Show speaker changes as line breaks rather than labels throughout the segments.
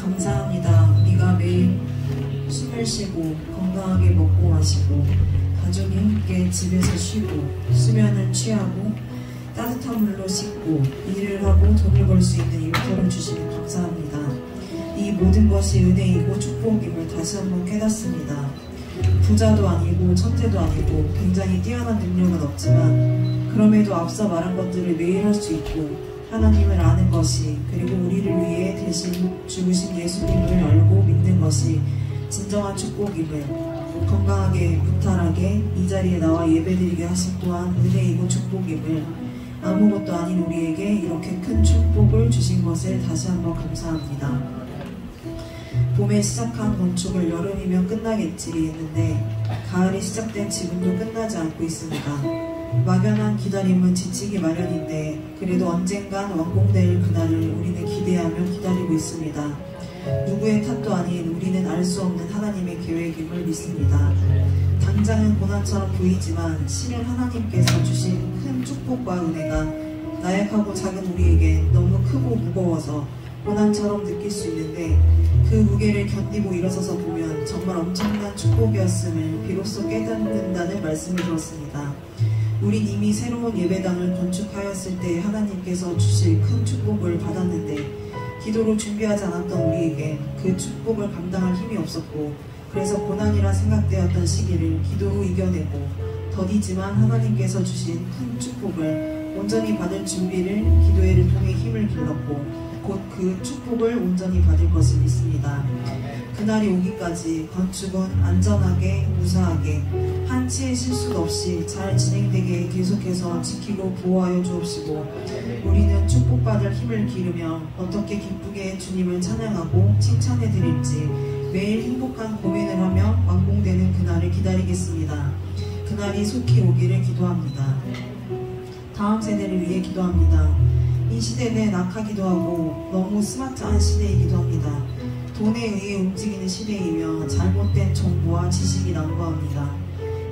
감사합니다. 우리가 매일 숨을 쉬고 건강하게 먹고 마시고 가족이 함께 집에서 쉬고 수면을 취하고 따뜻한 물로 씻고 일을 하고 돈을 벌 수 있는 일터를 주시니 감사합니다. 이 모든 것이 은혜이고 축복임을 다시 한번 깨닫습니다. 부자도 아니고 천재도 아니고 굉장히 뛰어난 능력은 없지만 그럼에도 앞서 말한 것들을 매일 할 수 있고 하나님을 아는 것이 그리고 우리를 위해 대신 죽으신 예수님을 알고 믿는 것이 진정한 축복임을 건강하게 무탈하게 이 자리에 나와 예배드리게 하신 또한 은혜이고 축복임을 아무것도 아닌 우리에게 이렇게 큰 축복을 주신 것을 다시 한번 감사합니다. 봄에 시작한 건축을 여름이면 끝나겠지 했는데 가을이 시작된 지금도 끝나지 않고 있습니다. 막연한 기다림은 지치기 마련인데 그래도 언젠간 완공될 그날을 우리는 기대하며 기다리고 있습니다. 누구의 탓도 아닌 우리는 알 수 없는 하나님의 계획임을 믿습니다. 당장은 고난처럼 보이지만 실은 하나님께서 주신 큰 축복과 은혜가 나약하고 작은 우리에게 너무 크고 무거워서 고난처럼 느낄 수 있는데 그 무게를 견디고 일어서서 보면 정말 엄청난 축복이었음을 비로소 깨닫는다는 말씀을 들었습니다. 우린 이미 새로운 예배당을 건축하였을 때 하나님께서 주실 큰 축복을 받았는데 기도로 준비하지 않았던 우리에게 그 축복을 감당할 힘이 없었고 그래서 고난이라 생각되었던 시기를 기도로 이겨내고 더디지만 하나님께서 주신 큰 축복을 온전히 받을 준비를 기도회를 통해 힘을 길렀고 곧 그 축복을 온전히 받을 것을 믿습니다. 그날이 오기까지 건축은 안전하게 무사하게 한치의 실수 없이 잘 진행되게 계속해서 지키고 보호하여 주옵시고 우리는 축복받을 힘을 기르며 어떻게 기쁘게 주님을 찬양하고 칭찬해 드릴지 매일 행복한 고민을 하며 완공되는 그날을 기다리겠습니다. 그날이 속히 오기를 기도합니다. 다음 세대를 위해 기도합니다. 이 시대는 악하기도 하고 너무 스마트한 시대이기도 합니다. 돈에 의해 움직이는 시대이며 잘못된 정보와 지식이 난무합니다.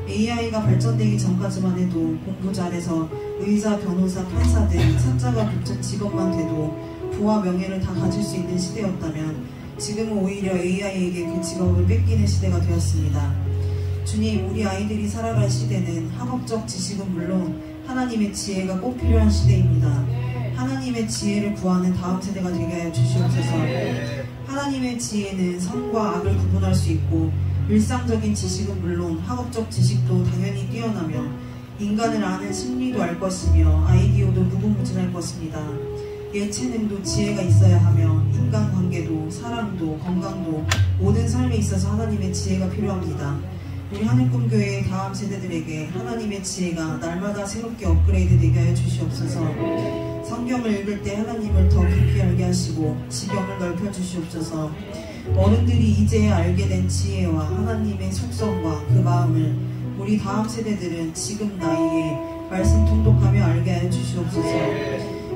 AI가 발전되기 전까지만 해도 공부 잘해서 의사, 변호사, 판사 등 사자가 붙은 직업만 돼도 부와 명예를 다 가질 수 있는 시대였다면 지금은 오히려 AI에게 그 직업을 뺏기는 시대가 되었습니다. 주님, 우리 아이들이 살아갈 시대는 학업적 지식은 물론 하나님의 지혜가 꼭 필요한 시대입니다. 하나님의 지혜를 구하는 다음 세대가 되게 하여 주시옵소서. 하나님의 지혜는 선과 악을 구분할 수 있고 일상적인 지식은 물론 학업적 지식도 당연히 뛰어나며 인간을 아는 심리도 알 것이며 아이디어도 무궁무진할 것입니다. 예체능도 지혜가 있어야 하며 인간관계도 사랑도 건강도 모든 삶에 있어서 하나님의 지혜가 필요합니다. 우리 하늘꿈교회의 다음 세대들에게 하나님의 지혜가 날마다 새롭게 업그레이드 되게 하여 주시옵소서. 성경을 읽을 때 하나님을 더 깊이 알게 하시고 지경을 넓혀 주시옵소서. 어른들이 이제야 알게 된 지혜와 하나님의 속성과 그 마음을 우리 다음 세대들은 지금 나이에 말씀 통독하며 알게 하여 주시옵소서.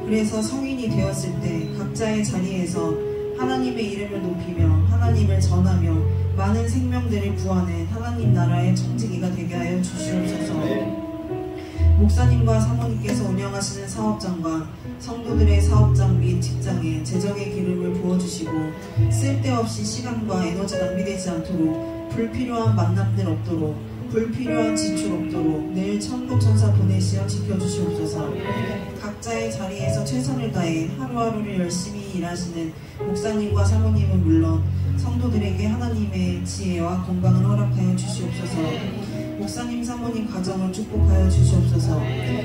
그래서 성인이 되었을 때 각자의 자리에서 하나님의 이름을 높이며 하나님을 전하며 많은 생명들을 구하는 하나님 나라의 청지기가 되게 하여 주시옵소서. 목사님과 사모님께서 운영하시는 사업장과 성도들의 사업장 및 직장에 재정의 기름을 부어주시고 쓸데없이 시간과 에너지 낭비되지 않도록 불필요한 만남들 없도록 불필요한 지출 없도록 늘 천군천사 보내시어 지켜주시옵소서. 각자의 자리에서 최선을 다해 하루하루를 열심히 일하시는 목사님과 사모님은 물론 성도들에게 하나님의 지혜와 건강을 허락하여 주시옵소서. 목사님 사모님 가정을 축복하여 주시옵소서.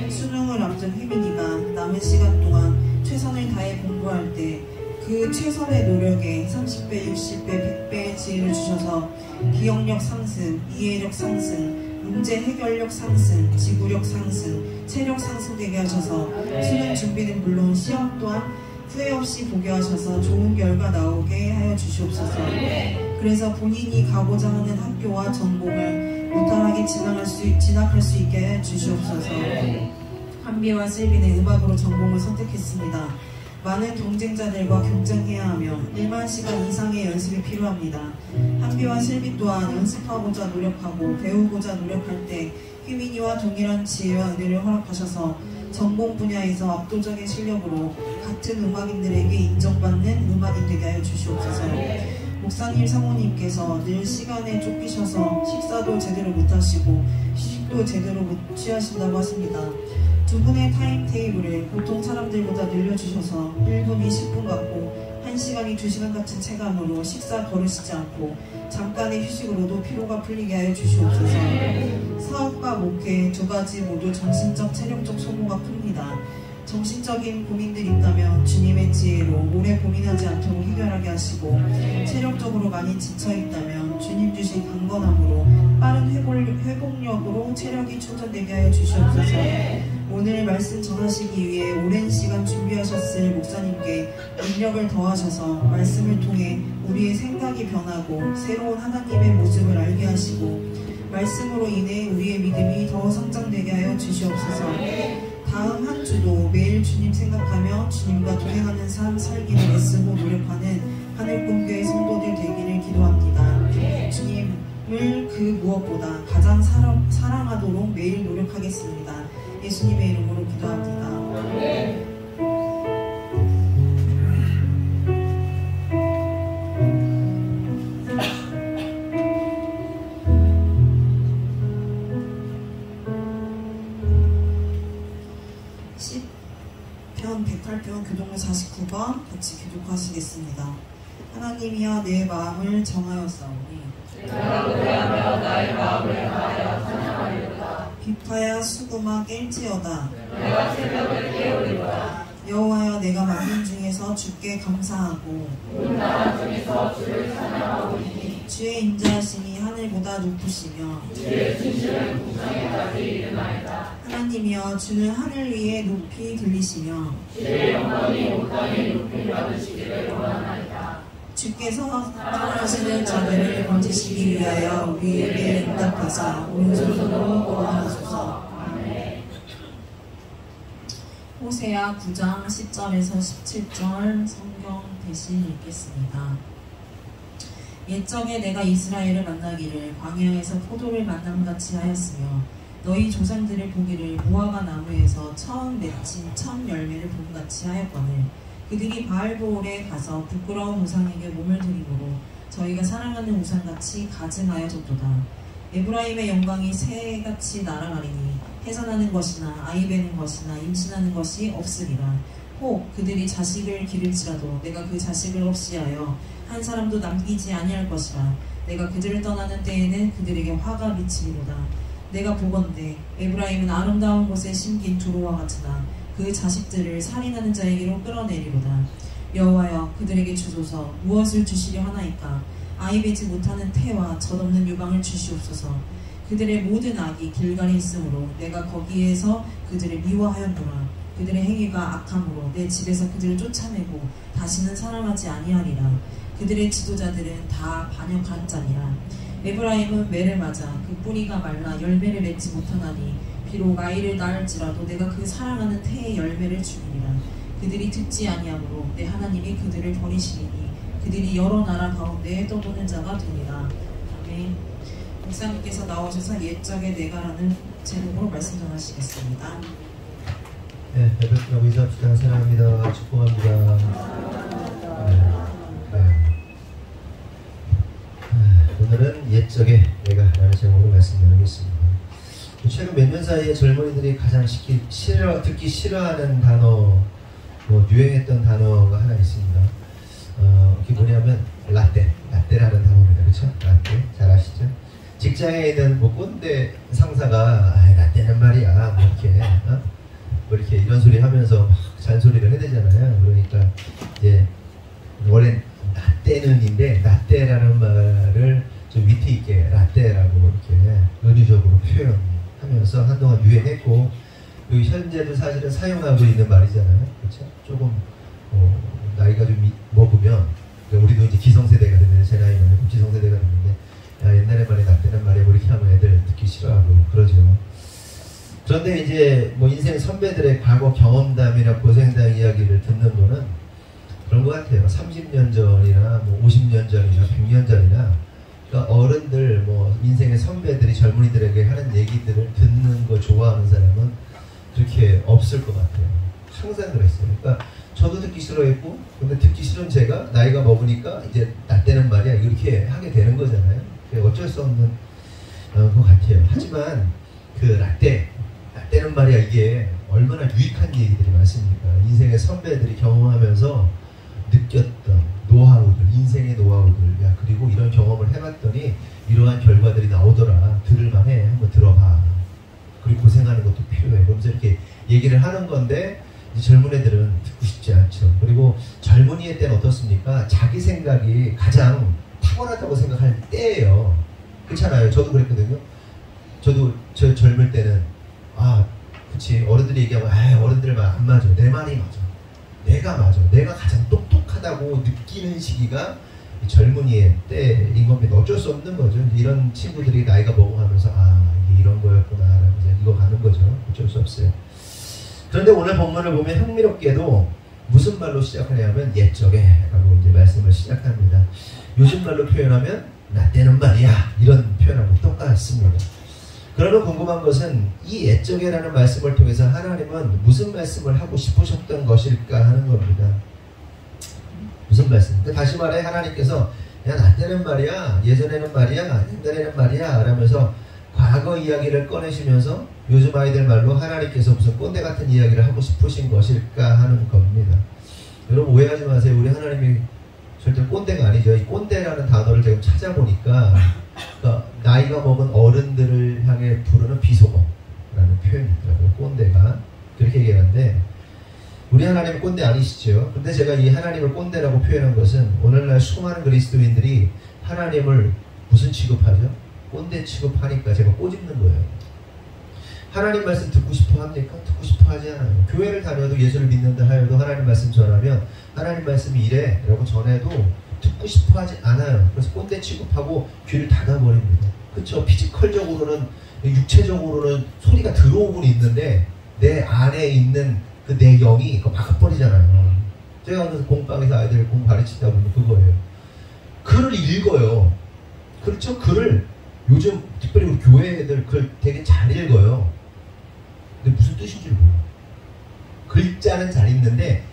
수능을 앞둔 혜민이가 남은 시간 동안 최선을 다해 공부할 때 그 최선의 노력에 30배, 60배, 100배의 지혜를 주셔서 기억력 상승, 이해력 상승, 문제 해결력 상승, 지구력 상승, 체력 상승되게 하셔서 수능 준비는 물론 시험 또한 후회 없이 보게 하셔서 좋은 결과 나오게 하여 주시옵소서. 그래서 본인이 가고자 하는 학교와 전공을 무탈하게 진학할 수 있게 해 주시옵소서. 한비와 슬비는 음악으로 전공을 선택했습니다. 많은 경쟁자들과 경쟁해야 하며 1만 시간 이상의 연습이 필요합니다. 한비와 슬비 또한 연습하고자 노력하고 배우고자 노력할 때 휘민이와 동일한 지혜와 은혜를 허락하셔서 전공 분야에서 압도적인 실력으로 같은 음악인들에게 인정받는 음악인 되게 하여 주시옵소서. 목사님 사모님께서 늘 시간에 쫓기셔서 식사도 제대로 못하시고 휴식도 제대로 못 취하신다고 하십니다. 두 분의 타임테이블을 보통 사람들보다 늘려주셔서 1분이 10분 같고 1시간이 2시간 같은 체감으로 식사 거르시지 않고 잠깐의 휴식으로도 피로가 풀리게 하여 주시옵소서. 사업과 목회 두 가지 모두 정신적, 체력적 소모가 큽니다. 정신적인 고민들이 있다면 주님의 지혜로 오래 고민하지 않도록 해결하게 하시고, 체력적으로 많이 지쳐있다면 주님 주신 강건함으로 빠른 회복력으로 체력이 충전되게 하여 주시옵소서. 오늘 말씀 전하시기 위해 오랜 시간 준비하셨을 목사님께 능력을 더하셔서 말씀을 통해 우리의 생각이 변하고 새로운 하나님의 모습을 알게 하시고, 말씀으로 인해 우리의 믿음이 더 성장되게 하여 주시옵소서. 다음 한 주도 매일 주님 생각하며 주님과 동행하는 삶 살기를 애쓰고 노력하는 하늘꿈교회 성도들 되기를 기도합니다. 주님을 그 무엇보다 가장 사랑하도록 매일 노력하겠습니다. 예수님의 이름으로 기도합니다. 108편 교독문 49번 같이 교독하시겠습니다. 하나님이여 내 마음을 정하였사오니
내가 노래하며 나의 마음을 다하여 찬양하리로다.
비파야 수구마 깰지어다.
내가 새벽을 깨우리로다.
여호와여 내가 만민 중에서 주께 감사하고
온 나라 중에서 주를 찬양하오니
주의 인자하심이 하늘보다 높으시며
주의 진실은 궁창에까지 이르나이다.
하나님이여 주는 하늘 위에 높이 들리시며
주의 영광이 온 땅에 높이 받으시기를 원하나이다.
주께서 사랑하시는 자들을 건지시기 위하여 우리에게 응답하사 오른손으로 구원하소서.
아멘.
호세아 9장 10절에서 17절 성경 대신 읽겠습니다. 옛적에 내가 이스라엘을 만나기를 광야에서 포도를 만남같이 하였으며 너희 조상들을 보기를 무화과 나무에서 처음 맺힌 첫 열매를 본같이 하였거늘 그들이 바알보올에 가서 부끄러운 우상에게 몸을 드리므로 저희가 사랑하는 우상같이 가증하여졌도다. 에브라임의 영광이 새같이 날아가리니 해산하는 것이나 아이 베는 것이나 임신하는 것이 없으리라. 혹 그들이 자식을 기를지라도 내가 그 자식을 없이하여 한 사람도 남기지 아니할 것이라. 내가 그들을 떠나는 때에는 그들에게 화가 미치리로다. 내가 보건대 에브라임은 아름다운 곳에 심긴 두로와 같으나 그 자식들을 살인하는 자에게로 끌어내리로다. 여호와여 그들에게 주소서. 무엇을 주시려 하나이까? 아이 베지 못하는 태와 젖없는 유방을 주시옵소서. 그들의 모든 악이 길갈에 있으므로 내가 거기에서 그들을 미워하였노라. 그들의 행위가 악함으로 내 집에서 그들을 쫓아내고 다시는 사랑하지 아니하리라. 그들의 지도자들은 다 반역한 자니라. 에브라임은 매를 맞아 그 뿌리가 말라 열매를 맺지 못하나니 비록 아이를 낳을지라도 내가 그 사랑하는 태의 열매를 주리라. 그들이 듣지 아니하므로 내 하나님이 그들을 버리시리니 그들이 여러 나라 가운데 떠도는 자가 되니라. 아멘. 목사님께서 나오셔서 옛적에 내가라는 제목으로 말씀 전하시겠습니다.
네, 여러분 인사합시다. 사랑합니다. 축복합니다. 오늘은 옛적에 내가 라는 제목으로 말씀 나누겠습니다. 최근 몇 년 사이에 젊은이들이 가장 듣기 싫어하는 단어, 유행했던 단어가 하나 있습니다. 그게 뭐냐면 라떼라는 단어입니다. 그렇죠? 라떼 잘 아시죠? 직장에 있는 꼰대 상사가 라떼는 말이야 뭐 이렇게 이런 소리 하면서 막 잔소리를 해대잖아요. 그러니까 이제 원래 라떼는인데 라떼라는 말을 좀 위트 있게 라떼라고 이렇게 은유적으로 표현하면서 한동안 유행했고, 그리고 현재도 사실은 사용하고 있는 말이잖아요. 그렇죠? 조금 나이가 좀 먹으면, 우리도 이제 기성세대가 되면, 제 나이는 기성세대가 됐는데, 야, 옛날에 말에 라떼는 말에 뭐 이렇게 하면 애들 듣기 싫어하고 그러죠. 그런데 이제 뭐 인생 선배들의 과거 경험담이나 고생담 이야기를 듣는 거는 그런 것 같아요. 30년 전이나 뭐 50년 전이나 100년 전이나, 그러니까 어른들, 뭐 인생의 선배들이 젊은이들에게 하는 얘기들을 듣는 거 좋아하는 사람은 그렇게 없을 것 같아요. 항상 그랬어요. 그러니까 저도 듣기 싫어했고, 근데 듣기 싫은 제가 나이가 먹으니까 이제 나 때는 말이야 이렇게 하게 되는 거잖아요. 어쩔 수 없는 것 같아요. 하지만 그 라떼는 말이야 이게 얼마나 유익한 얘기들이 많습니까? 인생의 선배들이 경험하면서 느꼈던 노하우들, 인생의 노하우들, 야 그리고 이런 경험을 해봤더니 이러한 결과들이 나오더라. 들을만해. 한번 들어봐. 그리고 고생하는 것도 필요해. 그러면서 이렇게 얘기를 하는 건데 이제 젊은 애들은 듣고 싶지 않죠. 그리고 젊은이의 때는 어떻습니까? 자기 생각이 가장 탁월하다고 생각할 때예요. 그렇잖아요. 저도 그랬거든요. 저도 저 젊을 때는 그치 어른들이 얘기하면 어른들 말 안 맞아. 내 말이 맞아. 내가 맞아. 내가 가장 똑똑하다고 느끼는 시기가 젊은이의 때인 겁니다. 어쩔 수 없는 거죠. 이런 친구들이 나이가 먹어가면서 이게 이런 거였구나 라면서 이거 가는 거죠. 어쩔 수 없어요. 그런데 오늘 본문을 보면 흥미롭게도 무슨 말로 시작하냐면 옛적에 라고 이제 말씀을 시작합니다. 요즘 말로 표현하면 나 때는 말이야 이런 표현하고 똑같습니다. 그러나 궁금한 것은 이 옛적에라는 말씀을 통해서 하나님은 무슨 말씀을 하고 싶으셨던 것일까 하는 겁니다. 무슨 말씀? 다시 말해 하나님께서 야 나 때는 말이야, 예전에는 말이야, 옛날에는 말이야 라면서 과거 이야기를 꺼내시면서 요즘 아이들 말로 하나님께서 무슨 꼰대 같은 이야기를 하고 싶으신 것일까 하는 겁니다. 여러분 오해하지 마세요. 우리 하나님이 절대 꼰대가 아니죠. 이 꼰대라는 단어를 제가 찾아보니까 그러니까 나이가 먹은 어른들을 향해 부르는 비속어라는 표현이 있더라고요. 꼰대가 그렇게 얘기하는데 우리 하나님은 꼰대 아니시죠. 근데 제가 이 하나님을 꼰대라고 표현한 것은 오늘날 수많은 그리스도인들이 하나님을 무슨 취급하죠? 꼰대 취급하니까 제가 꼬집는 거예요. 하나님 말씀 듣고 싶어 합니까? 듣고 싶어 하지 않아요. 교회를 다녀도 예수를 믿는다 하여도 하나님 말씀 전하면 하나님 말씀이 이래 라고 전해도 듣고 싶어 하지 않아요. 그래서 꼰대 취급하고 귀를 닫아버립니다. 그렇죠? 피지컬적으로는 육체적으로는 소리가 들어오곤 있는데 내 안에 있는 그 내 영이 그거 막아버리잖아요. 제가 그래서 공방에서 아이들 공부 가르치다 보면 그거예요. 글을 읽어요. 그렇죠? 글을 요즘 특별히 우리 교회 애들 글 되게 잘 읽어요. 근데 무슨 뜻인지 몰라요. 글자는 잘 읽는데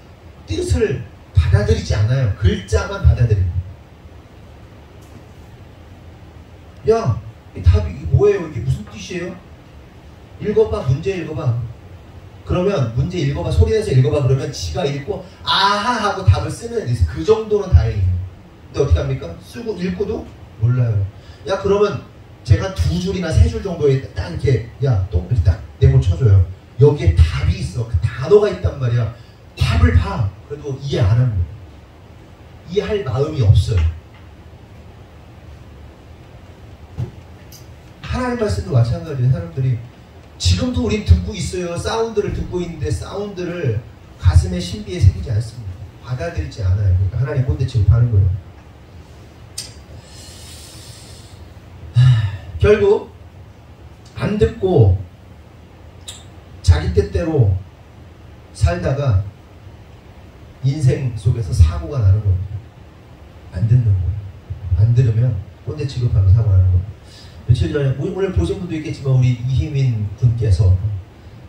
뜻을 받아들이지 않아요. 글자만 받아들입니다. 야, 이 답이 뭐예요? 이게 무슨 뜻이에요? 읽어봐. 문제 읽어봐. 그러면 문제 읽어봐. 소리내서 읽어봐. 그러면 지가 읽고 아하 하고 답을 쓰면 그 정도는 다행이에요. 근데 어떻게 합니까? 쓰고 읽고도 몰라요. 야 그러면 제가 2줄이나 3줄 정도에 딱 이렇게 야 또 이렇게 딱 네모 쳐줘요. 여기에 답이 있어. 그 단어가 있단 말이야. 답을 봐. 그래도 이해 안 합니다. 이해할 마음이 없어요. 하나님 말씀도 마찬가지예요. 사람들이 지금도 우린 듣고 있어요. 사운드를 듣고 있는데 사운드를 가슴에 신비에 새기지 않습니다. 받아들이지 않아요. 그러니까 하나님 꼰대 취급하는 거예요. 결국 안 듣고 자기 뜻대로 살다가 인생 속에서 사고가 나는 겁니다. 안 듣는 거예요. 안 들으면 꼰대 취급하면 사고가 나는 겁니다. 며칠 전에 오늘 보신 분도 있겠지만 우리 이희민 군께서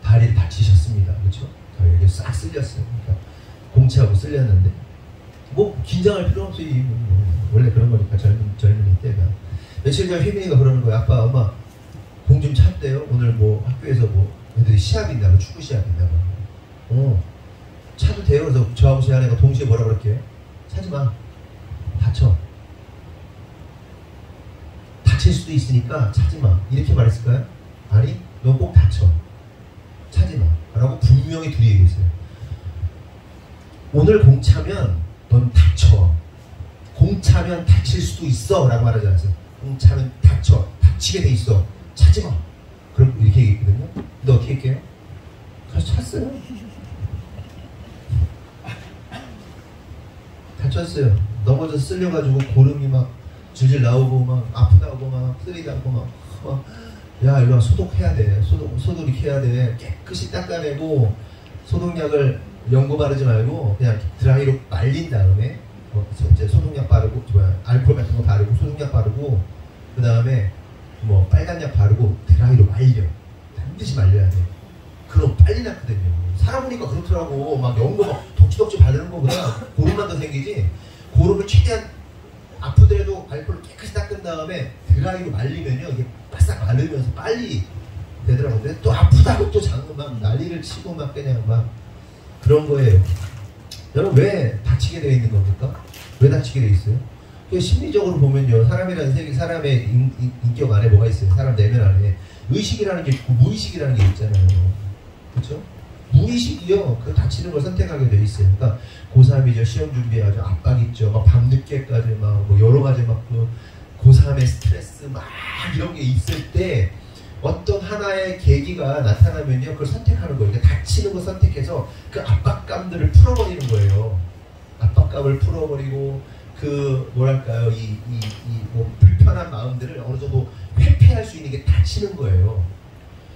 다리를 다치셨습니다. 그렇죠? 다리를 싹 쓸렸어요. 그러니까 공치하고 쓸렸는데 뭐 긴장할 필요 없어요. 원래 그런 거니까 젊은이 때가. 며칠 전에 휘민이가 그러는 거예요. 아빠 엄마 공 좀 찼대요. 오늘 뭐 학교에서 뭐 애들이 시합이 있나봐. 축구 시합이 있나봐. 차도 돼요. 그래서 저하고 제 아내가 동시에 뭐라 그럴게요. 차지 마. 다쳐. 다칠 수도 있으니까 차지 마. 이렇게 말했을까요? 아니, 너 꼭 다쳐. 차지 마. 라고 분명히 둘이 얘기했어요. 오늘 공 차면 넌 다쳐. 공 차면 다칠 수도 있어. 라고 말하지 않았어요. 공 차면 다쳐. 다치게 돼 있어. 차지 마. 그럼 이렇게 얘기했거든요. 근데 어떻게 할게요? 가서 찼어요. 다쳤어요. 넘어져서 쓸려가지고 고름이 막 질질 나오고 막 아프다고 막 쓰리다고 막 야 일로 와 소독해야 돼. 소독 이렇게 해야 돼. 깨끗이 닦아내고 소독약을 연고 바르지 말고 그냥 드라이로 말린 다음에 이제 소독약 바르고 알코올 같은 거 바르고 소독약 바르고 그 다음에 뭐 빨간 약 바르고 드라이로 말려. 반드시 말려야 돼. 그럼 빨리 않거든요. 살아보니까 그렇더라고. 막 연고 막 덕지덕지 바르는 거보다 고름만 더 생기지. 고름을 최대한 아프더라도 알코올을 깨끗이 닦은 다음에 드라이로 말리면요 이게 바싹 마르면서 빨리 되더라고요. 근데 또 아프다고 또 자꾸 막 난리를 치고 막 그냥 막 그런 거예요. 여러분 왜 다치게 되어 있는 겁니까? 왜 다치게 되어 있어요? 심리적으로 보면요 사람이라는 세계, 사람의 인격 안에 뭐가 있어요? 사람 내면 안에 의식이라는 게 있고 무의식이라는 게 있잖아요. 그렇죠? 무의식이요 그 다치는 걸 선택하게 돼 있어요. 그러니까 고3이죠. 시험 준비하죠. 압박 있죠. 막 밤늦게까지 막 뭐 여러 가지 막 그 고3의 스트레스 막 이런 게 있을 때 어떤 하나의 계기가 나타나면요 그걸 선택하는 거예요. 그러니까 다치는 걸 선택해서 그 압박감들을 풀어버리는 거예요. 압박감을 풀어버리고 그 뭐랄까요 이 뭐 불편한 마음들을 어느 정도 회피할 수 있는 게 다치는 거예요.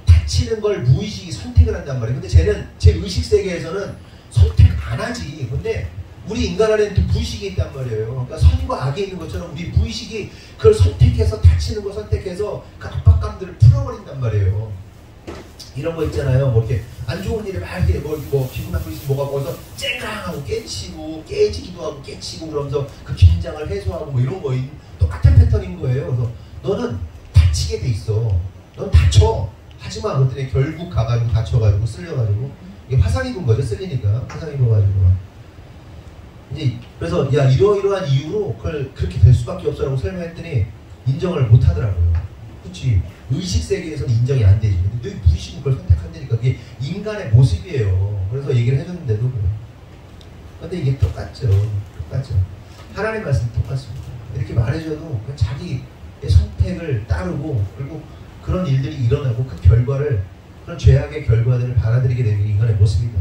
다치는 걸 무의식이 선택을 한단 말이에요. 근데 쟤는 제 의식 세계에서는 선택 안 하지. 근데 우리 인간 안에는 또 무의식이 있단 말이에요. 그러니까 선과 악이 있는 것처럼 우리 무의식이 그걸 선택해서 다치는 걸 선택해서 그 압박감들을 풀어버린단 말이에요. 이런 거 있잖아요. 뭐 이렇게 안 좋은 일에 막 이렇게 뭐 기분 나쁘게 있으면 뭐가 거기서 쨍랑하고 깨치고 깨지기도 하고 깨치고 그러면서 그 긴장을 해소하고 뭐 이런 거 똑같은 패턴인 거예요. 그래서 너는 다치게 돼 있어. 넌 다쳐. 하지마. 그랬더니 결국 가가지고 다쳐가지고 쓸려가지고 이게 화상 입은 거죠. 쓸리니까 화상 입어가지고 이제 그래서 야 이러이러한 이유로 그걸 그렇게 될 수밖에 없어라고 설명했더니 인정을 못 하더라고요. 그렇지. 의식 세계에서는 인정이 안 되지. 근데 너희 무의식은 그걸 선택한다니까 그게 인간의 모습이에요. 그래서 얘기를 해줬는데도 그래요. 근데 이게 똑같죠. 하나님의 말씀이 똑같습니다. 이렇게 말해줘도 그냥 자기의 선택을 따르고 그리고 그런 일들이 일어나고 그 결과를 그런 죄악의 결과들을 받아들이게 되는 게 인간의 모습이다.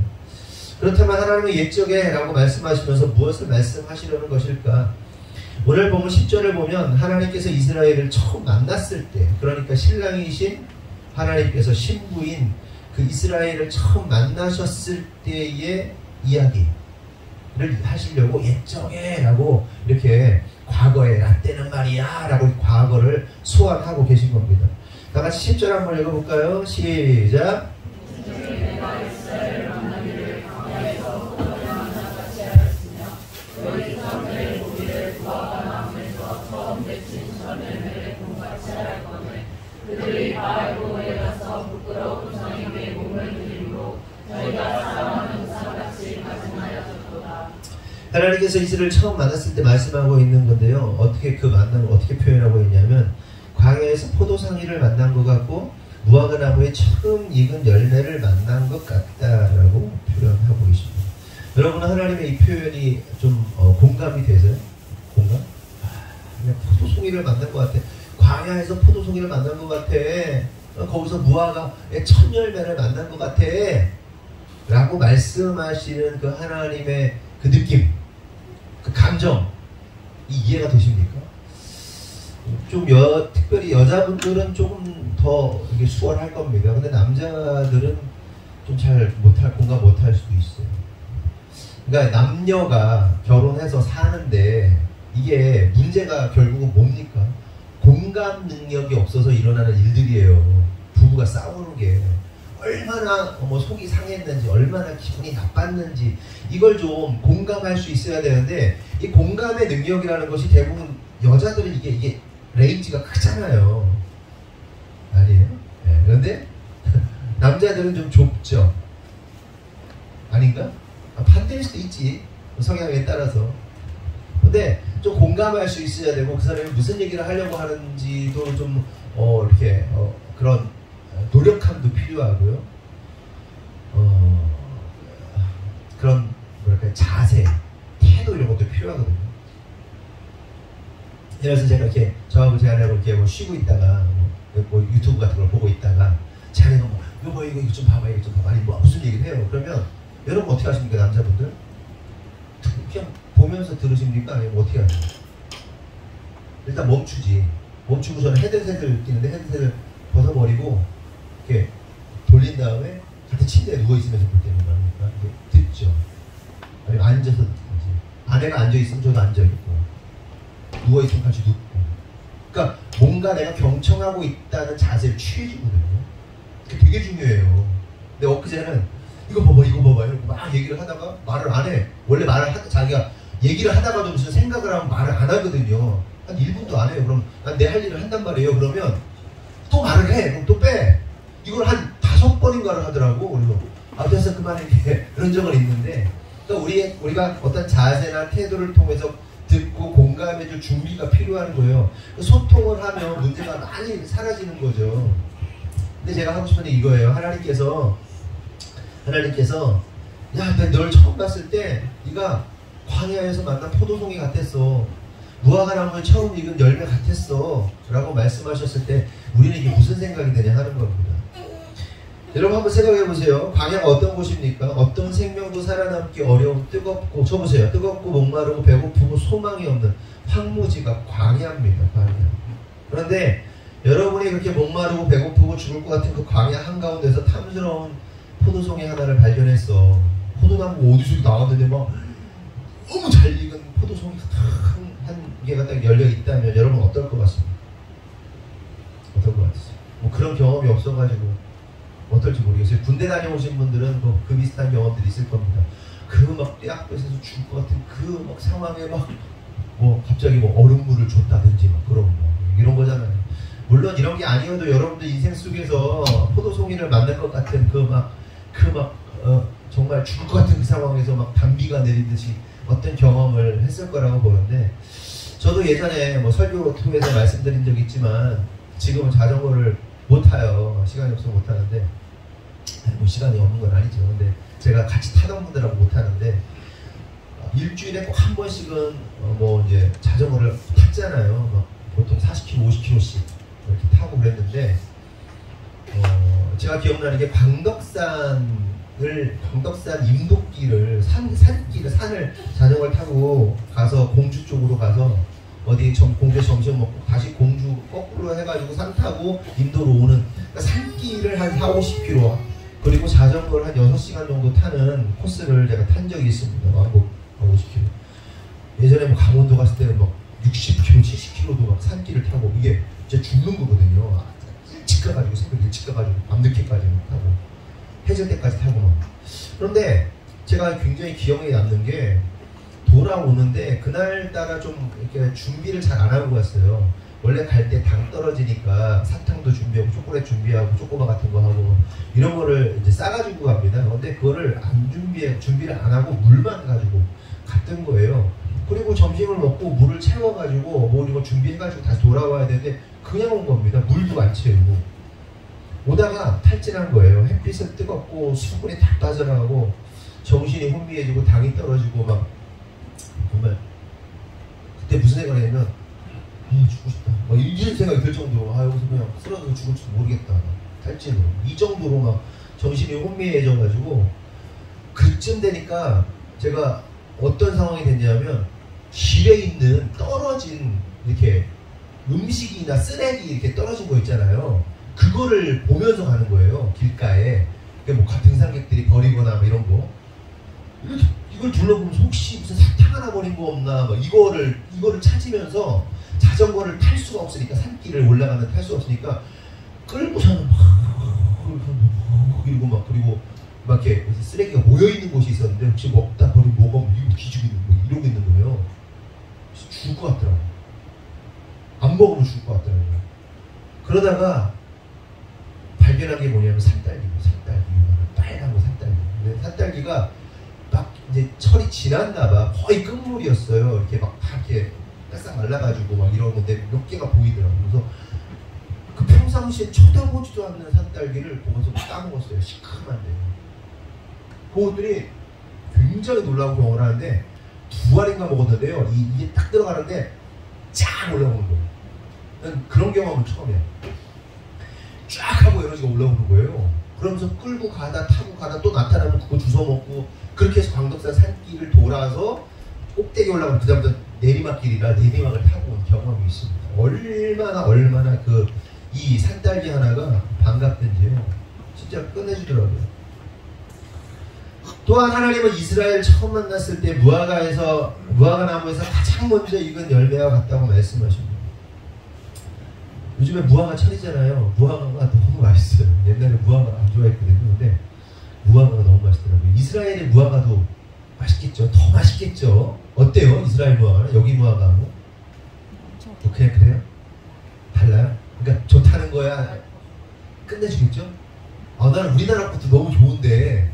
그렇다면 하나님의 옛적에 라고 말씀하시면서 무엇을 말씀하시려는 것일까? 오늘 보면 10절을 보면 하나님께서 이스라엘을 처음 만났을 때 그러니까 신랑이신 하나님께서 신부인 그 이스라엘을 처음 만나셨을 때의 이야기를 하시려고 옛적에 라고 이렇게 과거에 라떼는 말이야 라고 과거를 소환하고 계신 겁니다. 다 같이 10절 한번 읽어볼까요? 시작.
그들이 바알고에 가서 부끄러운 우상에게 몸을 드림으로 저희가 사랑하는 우상같이 가증하였도다.
하나님께서 이스라엘을 처음 만났을 때 말씀하고 있는 건데요. 어떻게 그 만남을 어떻게 표현하고 있냐면 광야에서 포도상이를 만난 것 같고 무화과나무에 처음 익은 열매를 만난 것 같다라고 표현하고 있습니다. 여러분은 하나님의 이 표현이 좀 공감이 되세요? 공감? 그냥 포도송이를 만난 것 같아. 광야에서 포도송이를 만난 것 같아. 거기서 무화과의 첫 열매를 만난 것 같아. 라고 말씀하시는 그 하나님의 그 느낌, 그 감정, 이해가 되십니까? 좀 특별히 여자분들은 조금 더 이게 수월할 겁니다. 근데 남자들은 좀 잘 공감 못할 수도 있어요. 그러니까 남녀가 결혼해서 사는데 이게 문제가 결국은 뭡니까? 공감 능력이 없어서 일어나는 일들이에요. 부부가 싸우는 게 얼마나 속이 상했는지 얼마나 기분이 나빴는지 이걸 좀 공감할 수 있어야 되는데 이 공감의 능력이라는 것이 대부분 여자들은 이게 레인지가 크잖아요. 아니에요? 네, 그런데 남자들은 좀 좁죠. 아닌가? 반대일 수도 있지. 성향에 따라서. 근데 좀 공감할 수 있어야 되고 그 사람이 무슨 얘기를 하려고 하는지도 좀 이렇게 그런 노력함도 필요하고요. 그런 뭐랄까 자세, 태도 이런 것도 필요하거든요. 그래서 제가 이렇게 저하고 제 아내하고 이렇게 뭐 쉬고 있다가 뭐 유튜브 같은 걸 보고 있다가 제 아내가 뭐 이거 좀 봐봐 이거 좀 봐봐 아니 뭐 무슨 얘기를 해요. 그러면 여러분 어떻게 하십니까? 남자분들 그냥 보면서 들으십니까? 아니면 어떻게 하세요? 일단 멈추지. 멈추고 저는 헤드셋을 끼는데 헤드셋을 벗어버리고 이렇게 돌린 다음에 같은 침대에 누워있으면서 볼 때는 뭐합니까? 이렇게 듣죠. 아니면 앉아서 듣든지. 아내가 앉아있으면 저도 앉아있고 누워있으면 같이 눕고. 그러니까 뭔가 내가 경청하고 있다는 자세를 취해주거든요. 그게 되게 중요해요. 근데 엊그제는 이거 봐봐 이거 봐봐 이러고 막 얘기를 하다가 말을 안 해. 원래 자기가 얘기를 하다가도 무슨 생각을 하면 말을 안 하거든요. 한 1분도 안 해요. 그럼 난 내 할 일을 한단 말이에요. 그러면 또 말을 해. 그럼 또 빼. 이걸 한 5번인가를 하더라고. 그래서 됐어 그만해. 그런 적은 있는데 또 우리가 어떤 자세나 태도를 통해서 듣고 공감해줄 준비가 필요한 거예요. 소통을 하면 문제가 많이 사라지는 거죠. 근데 제가 하고 싶은 게 이거예요. 하나님께서 야, 널 처음 봤을 때 네가 광야에서 만난 포도송이 같았어. 무화과 나무에 처음 익은 열매 같았어. 라고 말씀하셨을 때 우리는 이게 무슨 생각이 드냐 하는 겁니다. 여러분 한번 생각해 보세요. 광야가 어떤 곳입니까? 어떤 생명도 살아남기 어려운 뜨겁고 쳐보세요. 뜨겁고 목마르고 배고프고 소망이 없는 황무지가 광야입니다. 광야. 그런데 여러분이 그렇게 목마르고 배고프고 죽을 것 같은 그 광야 한가운데서 탐스러운 포도송이 하나를 발견했어. 포도나무 어디서 나왔는데 막 너무 잘 익은 포도송이 한 개가 딱 열려 있다면 여러분 어떨 것 같습니까? 어떨 것 같으세요? 뭐 그런 경험이 없어가지고 어떨지 모르겠어요. 군대 다녀오신 분들은 그 비슷한 경험들이 있을 겁니다. 그 막 떼약볕에서 죽을 것 같은 그 막 상황에 막 갑자기 얼음물을 줬다든지 막 그런 이런 거잖아요. 물론 이런 게 아니어도 여러분들 인생 속에서 포도송이를 만날 것 같은 정말 죽을 것 같은 그 상황에서 막 단비가 내리듯이 어떤 경험을 했을 거라고 보는데 저도 예전에 설교 통해서 말씀드린 적이 있지만 지금은 자전거를 못 타요. 시간이 없어서 못 타는데 시간이 없는 건 아니죠. 근데 제가 같이 타던 분들하고 못 타는데 일주일에 꼭 한 번씩은 이제 자전거를 탔잖아요. 보통 40km, 50km씩 이렇게 타고 그랬는데 제가 기억나는 게 광덕산 임도길을 산을 자전거를 타고 가서 공주 쪽으로 가서 어디 공주에서 점심 먹고 다시 공주 거꾸로 해가지고 산 타고 인도로 오는 그러니까 산길을 한 40-50km 그리고 자전거를 한 6시간 정도 타는 코스를 제가 탄 적이 있습니다. 왕복 50km. 예전에 강원도 갔을 때는 60km, 70km도 막 산길을 타고 이게 진짜 죽는 거거든요. 일찍 가가지고 새벽 일찍 가가지고 밤늦게까지 타고 해질 때까지 타고 막. 그런데 제가 굉장히 기억에 남는 게 돌아오는데 그날따라 좀 이렇게 준비를 잘 안 하고 갔어요. 원래 갈 때 당 떨어지니까 사탕도 준비하고 초콜릿 준비하고 초코바 같은 거 하고 이런 거를 이제 싸가지고 갑니다. 근데 그거를 준비를 안 하고 물만 가지고 갔던 거예요. 그리고 점심을 먹고 물을 채워가지고 이거 준비해가지고 다시 돌아와야 되는데 그냥 온 겁니다. 물도 안 채우고 오다가 탈진한 거예요. 햇빛은 뜨겁고 수분이 다 빠져나가고 정신이 혼미해지고 당이 떨어지고 막 정말 그때 무슨 생각을 했냐면 죽고 싶다 이런 생각이 들 정도로 여기서 그냥 쓰러져서 죽을지도 모르겠다 탈진으로 이 정도로 막 정신이 혼미해져가지고 그쯤 되니까 제가 어떤 상황이 됐냐면 길에 있는 떨어진 이렇게 음식이나 쓰레기 이렇게 떨어진 거 있잖아요. 그거를 보면서 가는 거예요. 길가에 등산객들이 버리거나 이런 거 이걸 둘러보면서 혹시 무슨 사탕 하나 버린 거 없나 이거를 찾으면서 자전거를 탈 수가 없으니까 산길을 올라가는 탈 수가 없으니까 끌고서는 그리고 막 이렇게 쓰레기가 모여 있는 곳이 있었는데 혹시 먹다 버린 뭐가 기죽이 이러고 있는 거예요. 죽을 것 같더라고요. 안 먹으면 죽을 것 같더라고요. 그러다가 발견한 게 뭐냐면 산딸기예요. 빨간 거 산딸기. 근데 산딸기가 막 이제 철이 지났나봐. 거의 끝물이었어요. 이렇게 막 다 이렇게 싹 말라가지고 막 이런 건데 몇 개가 보이더라고요. 그래서 그 평상시에 쳐다보지도 않는 산딸기를 보면서 따먹었어요. 시큼한데. 그것들이 굉장히 놀라운 경험을 하는데 2알인가 먹었는데요. 이게 딱 들어가는데 쫙 올라오는 거예요. 그런 경험은 처음이에요. 쫙 하고 에너지가 올라오는 거예요. 그러면서 끌고 가다 타고 가다 또 나타나면 그거 주워 먹고 그렇게 해서 광덕산 산길을 돌아서 꼭대기 올라가면 그 다음부터 내리막길이라 내리막을 타고 온 경험이 있습니다. 얼마나 이 산딸기 하나가 반갑던지요. 진짜 끝내주더라고요. 또한 하나님은 이스라엘 처음 만났을 때 무화과 나무에서 가장 먼저 익은 열매와 같다고 말씀하십니다. 요즘에 무화과 철이잖아요. 무화과가 너무 맛있어요. 옛날에 무화과 안 좋아했거든요. 근데 무화과가 너무 맛있더라고요. 이스라엘의 무화과도 맛있겠죠. 더 맛있겠죠. 어때요? 이스라엘 무화과는 여기 무화과하고 그냥 그래요? 달라요? 그러니까 좋다는 거야. 끝내주겠죠? 나는 우리나라 것도 너무 좋은데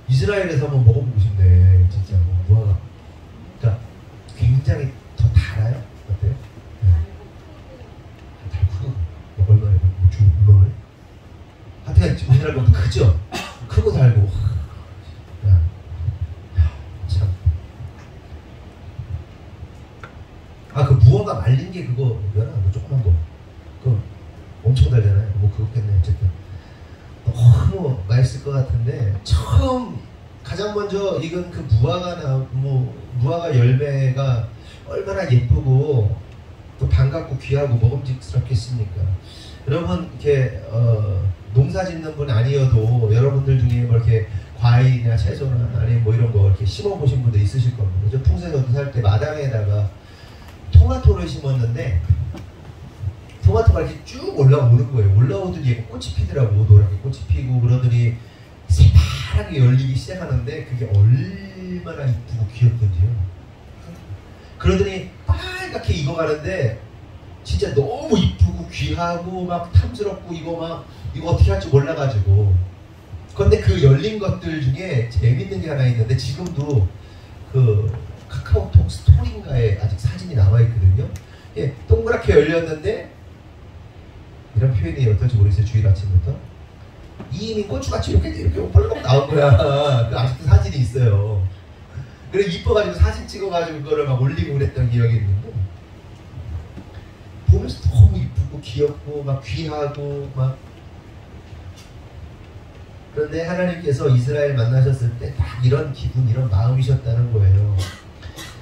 이스라엘에서 한번 먹어보고 싶네. 진짜 무화과. 그러니까 굉장히 더 달아요. 어때요? 네. 달고 얼마나 주물. 하여튼 우리나라 것도 크죠? 크고 달고. 참. 그 무화과 말린 게 그거 뭐야? 조그만 거. 그거 엄청 달잖아요. 그거겠네. 어쨌든 너무 맛있을 것 같은데 가장 먼저 익은 그 무화과 열매가 얼마나 예쁘고 또 반갑고 귀하고 먹음직스럽겠습니까? 여러분 이렇게 농사짓는 분 아니어도 여러분들 중에 뭐 이렇게 과일이나 채소나 아니면 뭐 이런 거 이렇게 심어보신 분도 있으실 겁니다. 저 풍세서도 살 때 마당에다가 토마토를 심었는데 토마토가 이렇게 쭉 올라오는 거예요. 올라오더니 꽃이 피더라고. 노랗게 꽃이 피고 그러더니 새파랗게 열리기 시작하는데 그게 얼마나 이쁘고 귀엽던지요. 그러더니 빨갛게 익어가는데 진짜 너무 이쁘고 귀하고 막 탐스럽고 이거 어떻게 할지 몰라가지고. 그런데 그 열린 것들 중에 재밌는 게 하나 있는데 지금도 그 카카오톡 스토리인가에 아직 사진이 남아있거든요. 예, 동그랗게 열렸는데 이런 표현이 어떨지 모르겠어요. 주일 아침부터 이미 고추같이 이렇게 볼록 나온 거야. 그 아직도 사진이 있어요. 그래 이뻐가지고 사진 찍어가지고 그거를 막 올리고 그랬던 기억이 있는데 보면서 너무 이쁘고 귀엽고 막 귀하고 막. 그런데 하나님께서 이스라엘 만나셨을 때 딱 이런 기분, 이런 마음이셨다는 거예요.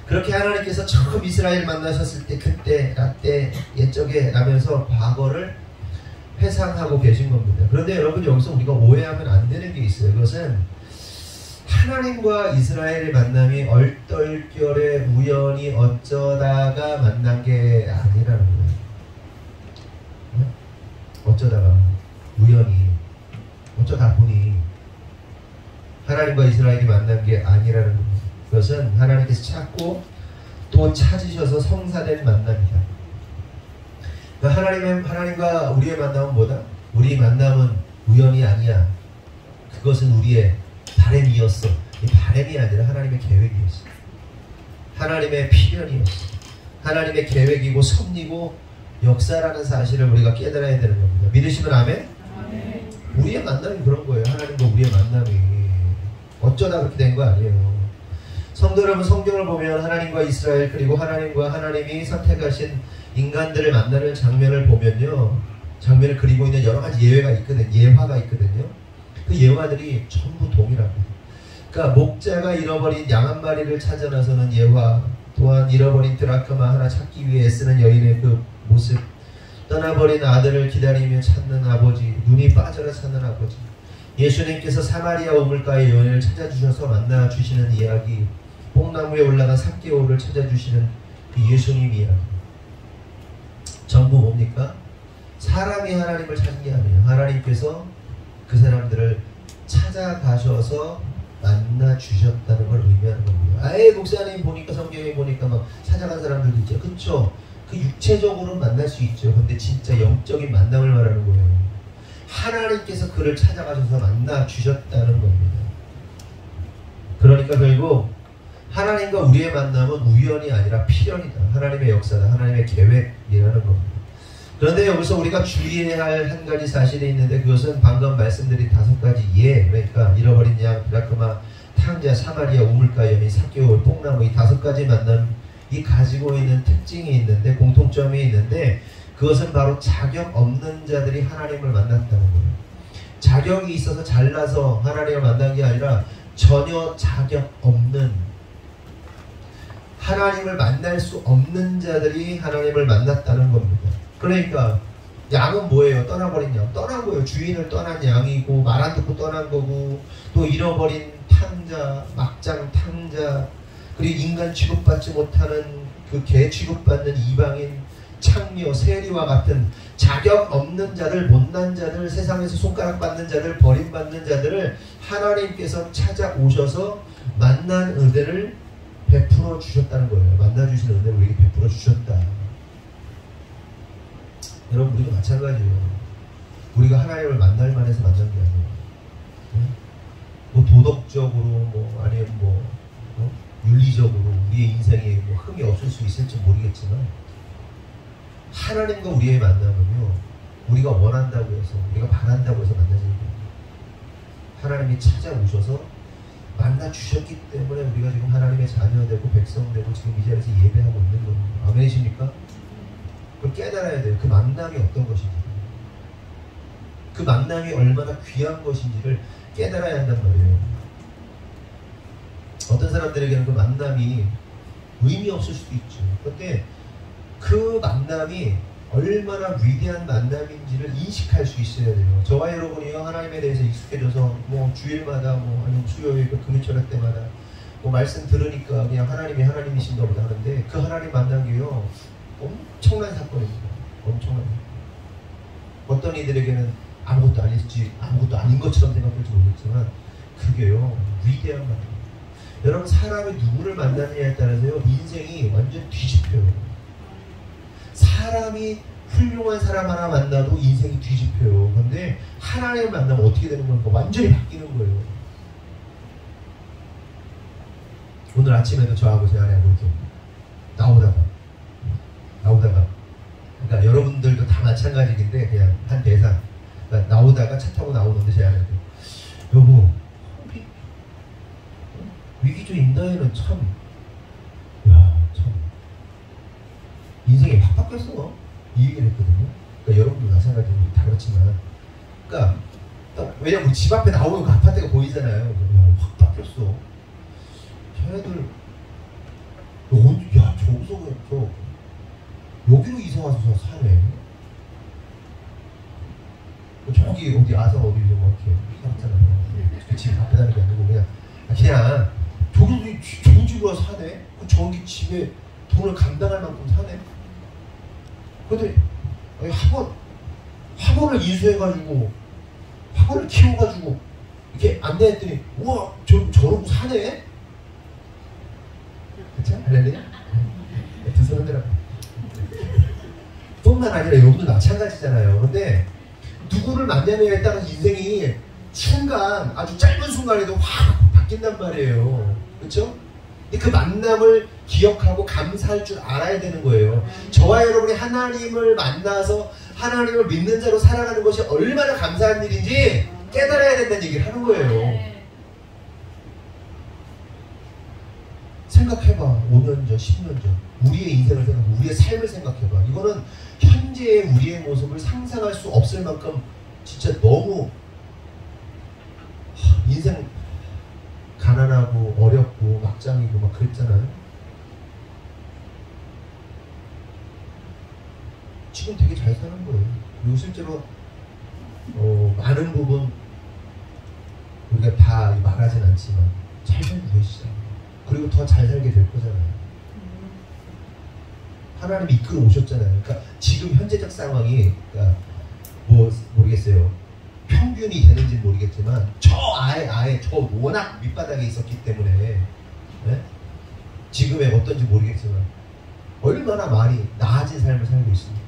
그렇게 하나님께서 처음 이스라엘 만나셨을 때 그때, 라떼, 옛적에 라면서 과거를 회상하고 계신 겁니다. 그런데 여러분 여기서 우리가 오해하면 안 되는 게 있어요. 그것은 하나님과 이스라엘의 만남이 얼떨결에 우연히 어쩌다가 만난 게 아니라는 거예요. 어쩌다가 우연히 어쩌다 보니 하나님과 이스라엘이 만난 게 아니라는 겁니다. 그것은 하나님께서 찾고 또 찾으셔서 성사된 만남이다. 그러니까 하나님과 우리의 만남은 뭐다? 우리 만남은 우연이 아니야. 그것은 우리의 바람이었어. 이 바람이 아니라 하나님의 계획이었어. 하나님의 필연이었어. 하나님의 계획이고 섭리고 역사라는 사실을 우리가 깨달아야 되는 겁니다. 믿으시면 아멘? 아멘. 우리의 만남이 그런 거예요. 하나님과 우리의 만남이 어쩌다 그렇게 된 거 아니에요. 성도 여러분, 성경을 보면 하나님과 이스라엘 그리고 하나님과 하나님이 선택하신 인간들을 만나는 장면을 보면요, 장면을 그리고 있는 여러 가지 예화가 있거든요. 그 예화들이 전부 동일합니다. 그러니까 목자가 잃어버린 양 한 마리를 찾아 나서는 예화, 또한 잃어버린 드라크마 하나 찾기 위해 애쓰는 여인의 그 모습, 떠나버린 아들을 기다리며 찾는 아버지, 눈이 빠져라 찾는 아버지, 예수님께서 사마리아 우물가의 여인을 찾아주셔서 만나주시는 이야기, 뽕나무에 올라간 삭개오를 찾아주시는 그 예수님 이야기, 전부 뭡니까? 사람이 하나님을 찾은 게 아니에요. 하나님께서 그 사람들을 찾아가셔서 만나주셨다는 걸 의미하는 겁니다. 아예 목사님 보니까 성경에 보니까 막 찾아간 사람들도 있죠. 그렇죠? 그 육체적으로 만날 수 있죠. 근데 진짜 영적인 만남을 말하는 거예요. 하나님께서 그를 찾아가셔서 만나주셨다는 겁니다. 그러니까 결국 하나님과 우리의 만남은 우연이 아니라 필연이다. 하나님의 역사다. 하나님의 계획이라는 겁니다. 그런데 여기서 우리가 주의해야 할 한 가지 사실이 있는데, 그것은 방금 말씀드린 5가지 그러니까 잃어버린 양, 드라크마, 탕자, 사마리아, 우물가 여인, 삭개오, 뽕나무, 이 5가지 만남이 가지고 있는 특징이 있는데, 공통점이 있는데, 그것은 바로 자격 없는 자들이 하나님을 만났다는 거예요. 자격이 있어서 잘나서 하나님을 만난 게 아니라 전혀 자격 없는, 하나님을 만날 수 없는 자들이 하나님을 만났다는 겁니다. 그러니까 양은 뭐예요? 떠나버린 양. 떠난 거예요. 주인을 떠난 양이고, 말 안 듣고 떠난 거고, 또 잃어버린 탕자, 막장 탕자, 그리고 인간 취급받지 못하는 그 개 취급받는 이방인, 창녀, 세리와 같은 자격 없는 자들, 못난 자들, 세상에서 손가락 받는 자들, 버림받는 자들을 하나님께서 찾아오셔서 만난 은혜를 베풀어 주셨다는 거예요. 만나주신 은혜를 우리에게 베풀어 주셨다. 여러분, 우리도 마찬가지예요. 우리가 하나님을 만날 만해서 만난 게 아니에요. 뭐 도덕적으로, 뭐 아니면 뭐 윤리적으로 우리의 인생에 뭐 흠이 없을 수 있을지 모르겠지만, 하나님과 우리의 만남은요, 우리가 원한다고 해서, 우리가 바란다고 해서 만나지는 거예요. 하나님이 찾아오셔서 만나 주셨기 때문에 우리가 지금 하나님의 자녀되고 백성되고 지금 이 자리에서 예배하고 있는 겁니다. 아멘이십니까? 그걸 깨달아야 돼요. 그 만남이 어떤 것인지, 그 만남이 얼마나 귀한 것인지를 깨달아야 한단 말이에요. 어떤 사람들에게는 그 만남이 의미 없을 수도 있죠. 그런데 그 만남이 얼마나 위대한 만남인지를 인식할 수 있어야 돼요. 저와 여러분이요, 하나님에 대해서 익숙해져서 뭐 주일마다 뭐 아니면 수요일 금요 저녁 때마다 뭐 말씀 들으니까 그냥 하나님이 하나님이신가 보다 하는데, 그 하나님 만나기요 엄청난 사건입니다. 엄청난 사건. 어떤 이들에게는 아무것도 아닐지 아무것도 아닌 것처럼 생각할지 모르겠지만 그게요 위대한 만남. 여러분, 사람이 누구를 만나느냐에 따라서요 인생이 완전 뒤집혀요. 사람이 훌륭한 사람 하나 만나도 인생이 뒤집혀요. 그런데 하나님을 만나면 어떻게 되는 겁니까? 완전히 바뀌는 거예요. 오늘 아침에도 저하고 제 아내하고 이렇게 나오다가 그러니까 여러분들도 다 마찬가지인데 그냥 한 대사. 그러니까 나오다가 차 타고 나오는데 제 아내도, 여보, 위기적 인다에는 참 인생이 확 바뀌었어. 이 얘기를 했거든요. 그러니까 여러분도 마찬가지로 다 그렇지만, 그러니까 왜냐면 우리 집 앞에 나오는 그 아파트가 보이잖아요. 확 바뀌었어. 쟤네들 야, 저기서 여기로 이사 와서 사네. 저기 어디 아산 어디 좀 이렇게 살았잖아요. 그 집 앞에 사는 게 아니고 그냥 저기 좋은 집으로 와서 사네. 저기 집에 돈을 감당할 만큼 사네. 근데 학원을 인수해가지고 학원을 키워가지고 이렇게 안내했더니 우와 저러고 사네. 그쵸? 할렐루야? 두 손 흔들어. 뿐만 아니라 여러분도 마찬가지잖아요. 근데 누구를 만나느냐에 따라서 인생이 아주 짧은 순간에도 확 바뀐단 말이에요. 그렇죠? 그 만남을 기억하고 감사할 줄 알아야 되는 거예요. 저와 여러분이 하나님을 만나서 하나님을 믿는 자로 살아가는 것이 얼마나 감사한 일인지 깨달아야 된다는 얘기를 하는 거예요. 생각해봐. 5년 전, 10년 전 우리의 인생을 생각해봐. 우리의 삶을 생각해봐. 이거는 현재의 우리의 모습을 상상할 수 없을 만큼 진짜 너무 인생 가난하고 어렵고 막장이고 막 그랬잖아요. 지금 되게 잘 사는 거예요. 그리고 실제로 많은 부분 우리가 다 말하진 않지만 잘 살고 계시잖아요. 그리고 더 잘 살게 될 거잖아요. 하나님이 이끌어 오셨잖아요. 그러니까 지금 현재적 상황이 그러니까 뭐 모르겠어요. 평균이 되는지 모르겠지만 아예 저 워낙 밑바닥에 있었기 때문에 네? 지금의 어떤지 모르겠지만 얼마나 많이 나아진 삶을 살고 있습니다.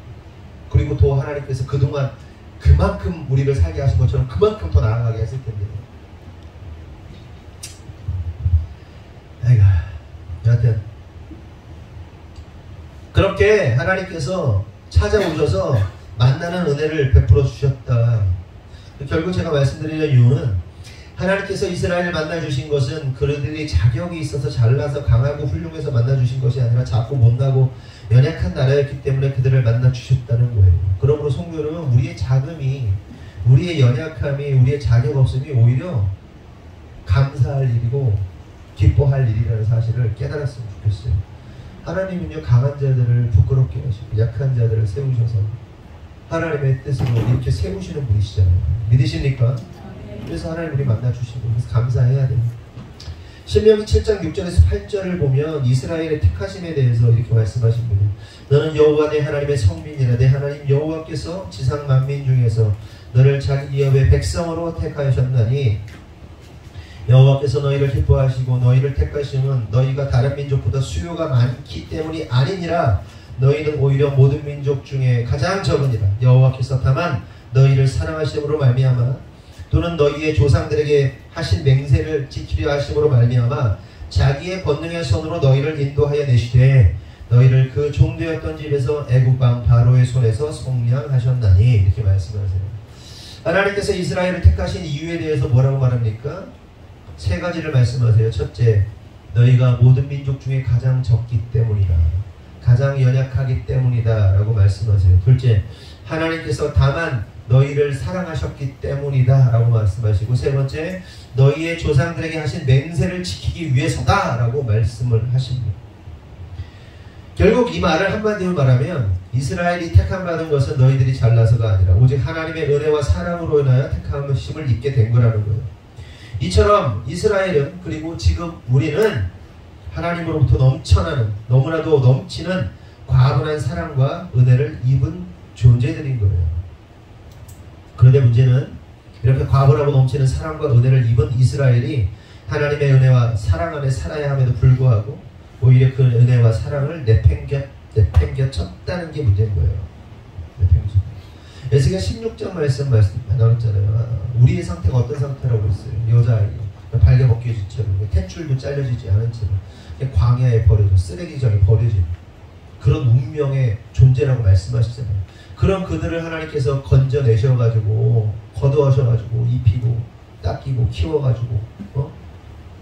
그리고 또 하나님께서 그동안 그만큼 우리를 살게 하신 것처럼 그만큼 더 나아가게 했을 텐데. 아이고, 여하튼 그렇게 하나님께서 찾아오셔서 만나는 은혜를 베풀어 주셨다. 결국 제가 말씀드리는 이유는 하나님께서 이스라엘을 만나주신 것은 그들이 자격이 있어서 잘나서 강하고 훌륭해서 만나주신 것이 아니라 작고 못나고 연약한 나라였기 때문에 그들을 만나주셨다는 거예요. 그러므로 성도 여러분, 우리의 작음이, 우리의 연약함이, 우리의 자격 없음이 오히려 감사할 일이고 기뻐할 일이라는 사실을 깨달았으면 좋겠어요. 하나님은요, 강한 자들을 부끄럽게 하시고 약한 자들을 세우셔서 하나님의 뜻으로 이렇게 세우시는 분이시잖아요. 믿으십니까? 그래서 하나님 우리 만나주신 거, 그래서 감사해야 돼요. 신명기 7장 6절에서 8절을 보면 이스라엘의 택하심에 대해서 이렇게 말씀하십니다. 너는 여호와 내 하나님의 성민이라. 내 하나님 여호와께서 지상 만민 중에서 너를 자기 기업의 백성으로 택하셨나니 여호와께서 너희를 기뻐하시고 너희를 택하심은 너희가 다른 민족보다 수요가 많기 때문이 아니니라. 너희는 오히려 모든 민족 중에 가장 적으니라. 여호와께서 다만 너희를 사랑하심으로 말미암아 또는 너희의 조상들에게 하신 맹세를 지키려 하심으로 말미암아 자기의 권능의 손으로 너희를 인도하여 내시되 너희를 그 종되었던 집에서 애굽 왕 바로의 손에서 속량하셨나니. 이렇게 말씀하세요. 하나님께서 이스라엘을 택하신 이유에 대해서 뭐라고 말합니까? 세 가지를 말씀하세요. 첫째, 너희가 모든 민족 중에 가장 적기 때문이다. 가장 연약하기 때문이다 라고 말씀하세요. 둘째, 하나님께서 다만 너희를 사랑하셨기 때문이다 라고 말씀하시고, 세 번째, 너희의 조상들에게 하신 맹세를 지키기 위해서다 라고 말씀을 하십니다. 결국 이 말을 한마디로 말하면 이스라엘이 택함받은 것은 너희들이 잘나서가 아니라 오직 하나님의 은혜와 사랑으로 인하여 택함을 입게 된 거라는 거예요. 이처럼 이스라엘은, 그리고 지금 우리는 하나님으로부터 넘쳐나는, 너무나도 넘치는 과분한 사랑과 은혜를 입은 존재들인 거예요. 그런데 문제는 이렇게 과분하고 넘치는 사랑과 은혜를 입은 이스라엘이 하나님의 은혜와 사랑 안에 살아야 함에도 불구하고 오히려 그 은혜와 사랑을 내팽겨쳤다는 게 문제인 거예요. 에스겔 16장 말씀 나눴잖아요. 우리의 상태가 어떤 상태라고 그랬어요. 여자아이 발개 벗겨진 채로, 탯줄도 잘려지지 않은 채로 광야에 버려져, 쓰레기장에 버려진 그런 운명의 존재라고 말씀하시잖아요. 그런 그들을 하나님께서 건져내셔가지고 거두어셔가지고 입히고 닦이고 키워가지고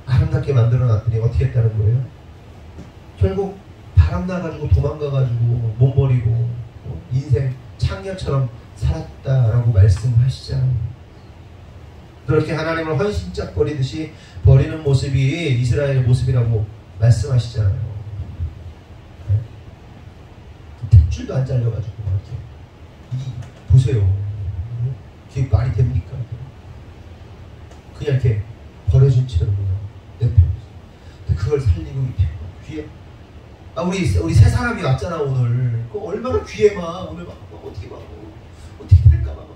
아름답게 만들어놨더니 어떻게 했다는 거예요? 결국 바람나가지고 도망가가지고 못 버리고 인생 창녀처럼 살았다라고 말씀하시잖아요. 그렇게 하나님을 헌신짝 버리듯이 버리는 모습이 이스라엘의 모습이라고 말씀하시잖아요. 탯줄도 안 잘려가지고 이렇게 보세요. 그게 말이 됩니까? 그냥 이렇게 버려진 채로 내팽. 그걸 살리고 귀에. 우리 세 사람이 왔잖아 오늘. 그 얼마나 귀에 막 오늘 막 어떻게 될까 막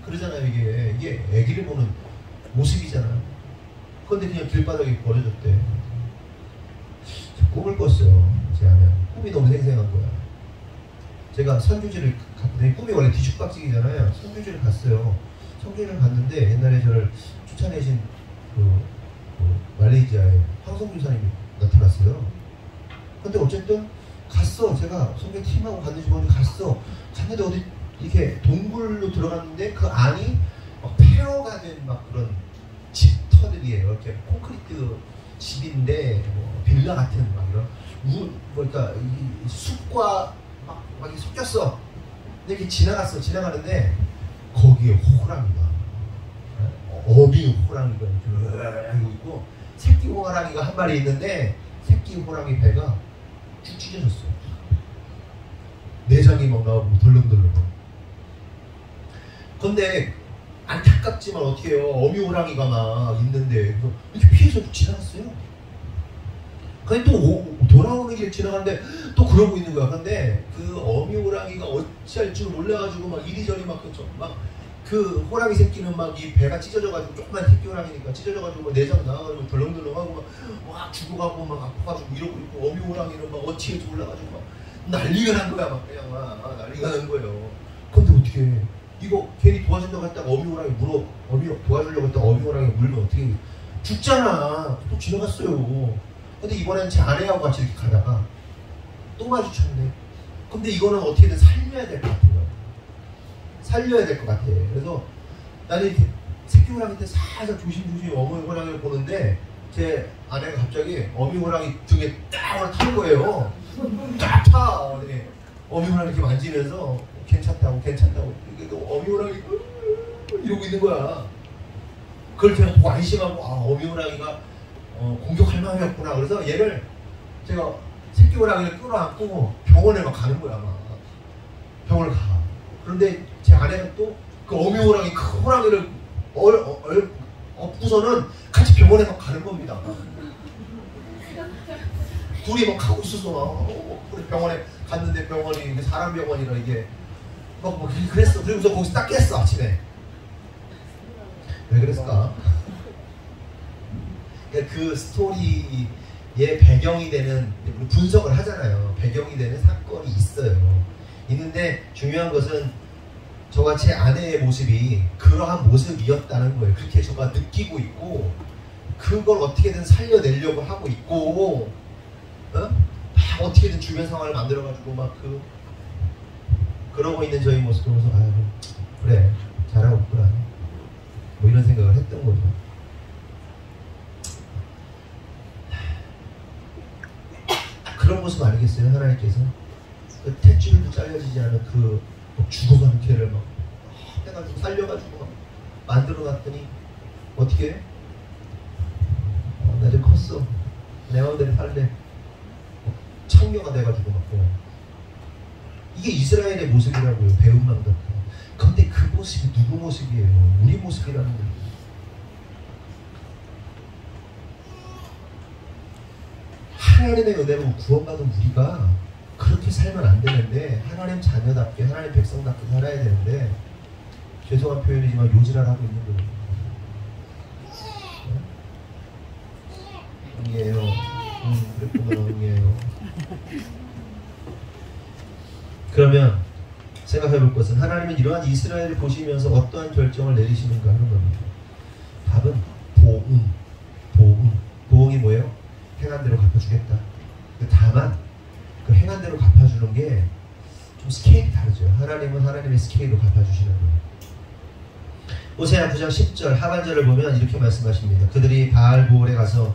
그러잖아요. 이게 애기를 보는 모습이잖아요. 그런데 그냥 길바닥에 버려졌대. 꿈을 꿨어요. 제가 꿈이 너무 생생한 거야. 제가 선교지를 갔더니 꿈이 원래 뒤죽박죽이잖아요. 선교지를 갔어요. 선교지를 갔는데 옛날에 저를 추천해신 말레이시아에 황성주사님이 나타났어요. 근데 어쨌든 갔어. 제가 선교팀하고 갔는지 모르겠는데 갔는데 어디 이렇게 동굴로 들어갔는데 그 안이 막 폐허가 된 막 그런 집터들이에요. 이렇게 콘크리트 집인데 빌라 같은 막 이런 그러니까 이 숲과 막 이렇게 섞였어. 근데 이렇게 지나가는데 거기에 호랑이가 어미 호랑이가 이렇게 있고 새끼 호랑이가 한 마리 있는데 새끼 호랑이 배가 쭉 찢어졌어요. 내장이 막 나오고 덜렁덜렁. 근데 안타깝지만 어떻게 해요? 어미 호랑이가 막 있는데 이렇게 피해서 지나갔어요. 근데 또 돌아오는 길 지나가는데 또 그러고 있는 거야. 근데 그 어미 호랑이가 어찌할 줄 몰라가지고 막 이리저리 막 그 호랑이 새끼는 막 이 배가 찢어져가지고 조그만 새끼 호랑이니까 찢어져가지고 막 내장 나와가지고 덜렁덜렁하고 막 죽어가고 막 아파가지고 이러고 있고 어미 호랑이는 막 어찌할 줄 몰라가지고 막 난리가 난 거야. 막 그냥 막 난리가 난 거예요. 근데 어떻게 해? 이거 괜히 도와준다고 했다가 어미 호랑이 도와주려고 했다가 어미 호랑이 물면 어떻게 죽잖아. 또 지나갔어요. 근데 이번엔 제 아내하고 같이 이렇게 가다가 또 마주쳤네. 근데 이거는 어떻게든 살려야 될 것 같아요. 살려야 될 것 같아. 그래서 나는 이렇게 새끼 호랑이한테 살짝 조심조심 어미 호랑이를 보는데 제 아내가 갑자기 어미 호랑이 등에 딱 타는 거예요. 딱 타. 어미 호랑이 이렇게 만지면서 괜찮다고 어미 호랑이 이러고 있는 거야. 그걸 그냥 보고 안심하고 어미 호랑이가 공격할 마음이었구나. 그래서 얘를 제가 새끼 호랑이를 끌어안고 병원에 막 가는 거야. 막 병원을 가. 그런데 제 아내가 또 그 어미 호랑이 큰 호랑이를 엎고서는 같이 병원에 막 가는 겁니다. 둘이 막 가고 있어서 우리 병원에 갔는데 병원이 사람 병원이라 이게 막 그랬어. 그리고서 거기서 딱 깼어 아침에. 왜 그랬을까? 그 스토리의 배경이 되는 분석을 하잖아요. 배경이 되는 사건이 있어요. 있는데 중요한 것은 저와 제 아내의 모습이 그러한 모습이었다는 거예요. 그렇게 저가 느끼고 있고 그걸 어떻게든 살려내려고 하고 있고 막 어떻게든 주변 상황을 만들어가지고 막 그러고 있는 저희 모습을 보면서 아유 그래 잘하고 있구나 뭐 이런 생각을 했던 거죠. 그런 모습 아니겠어요? 하나님께서 그 탯줄도 잘려지지 않은 그 죽어가는 개를 막 해가지고 살려가지고 막 만들어놨더니 어떻게 해? 나 이제 컸어. 내 마음대로 살래. 청녀가 돼가지고 막 이게 이스라엘의 모습이라고요. 배은망덕. 근데 그 모습이 누구 모습이에요? 우리 모습이라는 거예요. 하나님의 은혜로 구원받은 우리가 그렇게 살면 안 되는데 하나님 자녀답게 하나님 백성답게 살아야 되는데 죄송한 표현이지만 요지랄하고 있는 거예요. 응이에요. 그랬구나. 응이에요. 그러면 생각해 볼 것은 하나님은 이러한 이스라엘을 보시면서 어떠한 결정을 내리시는가 하는 겁니다. 답은 보응이 뭐예요? 행한 대로 갚아주겠다. 다만 그 행한 대로 갚아주는 게 좀 스케일이 다르죠. 하나님은 하나님의 스케일로 갚아주시는 거예요. 호세아 9장 10절 하반절을 보면 이렇게 말씀하십니다. 그들이 바알보올에 가서